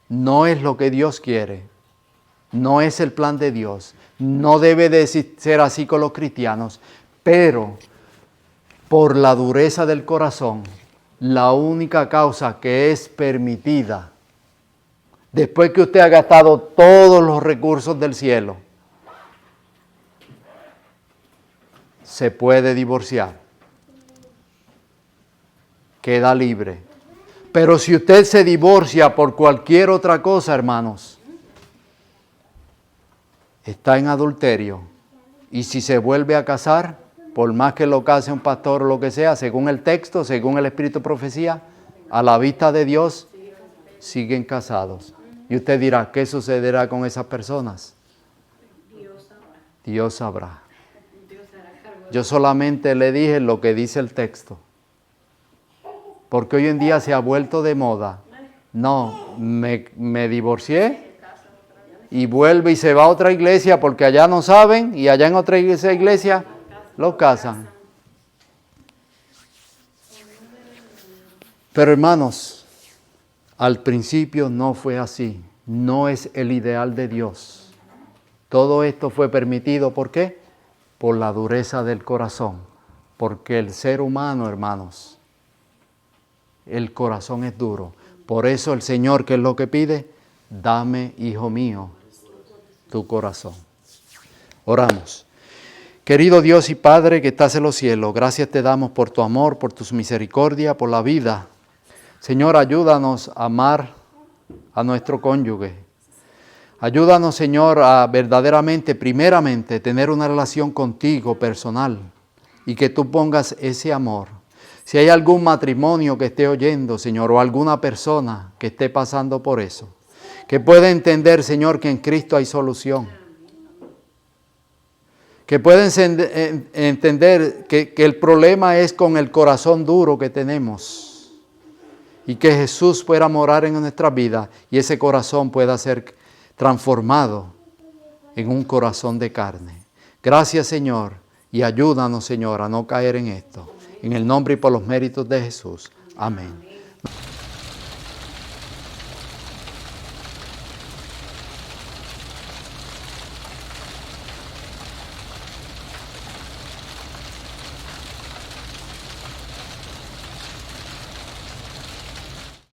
No es lo que Dios quiere. No es el plan de Dios. No debe de ser así con los cristianos. Pero por la dureza del corazón, la única causa que es permitida, después que usted ha gastado todos los recursos del cielo, se puede divorciar. Queda libre. Pero si usted se divorcia por cualquier otra cosa, hermanos, está en adulterio. Y si se vuelve a casar, por más que lo case un pastor o lo que sea, según el texto, según el Espíritu de Profecía, a la vista de Dios, siguen casados. Y usted dirá, ¿qué sucederá con esas personas? Dios sabrá. Yo solamente le dije lo que dice el texto. Porque hoy en día se ha vuelto de moda. No, me divorcié y vuelve y se va a otra iglesia porque allá no saben y allá en otra iglesia lo casan. Pero hermanos, al principio no fue así. No es el ideal de Dios. Todo esto fue permitido, ¿por qué? Por la dureza del corazón. Porque el ser humano, hermanos, el corazón es duro. Por eso el Señor, ¿qué es lo que pide? Dame, hijo mío, tu corazón. Oramos. Querido Dios y Padre que estás en los cielos, gracias te damos por tu amor, por tus misericordias, por la vida. Señor, ayúdanos a amar a nuestro cónyuge. Ayúdanos, Señor, a verdaderamente, primeramente, tener una relación contigo personal y que tú pongas ese amor. Si hay algún matrimonio que esté oyendo, Señor, o alguna persona que esté pasando por eso, que pueda entender, Señor, que en Cristo hay solución. Que pueda entender que el problema es con el corazón duro que tenemos. Y que Jesús pueda morar en nuestra vida y ese corazón pueda ser transformado en un corazón de carne. Gracias, Señor, y ayúdanos, Señor, a no caer en esto. En el nombre y por los méritos de Jesús. Amén.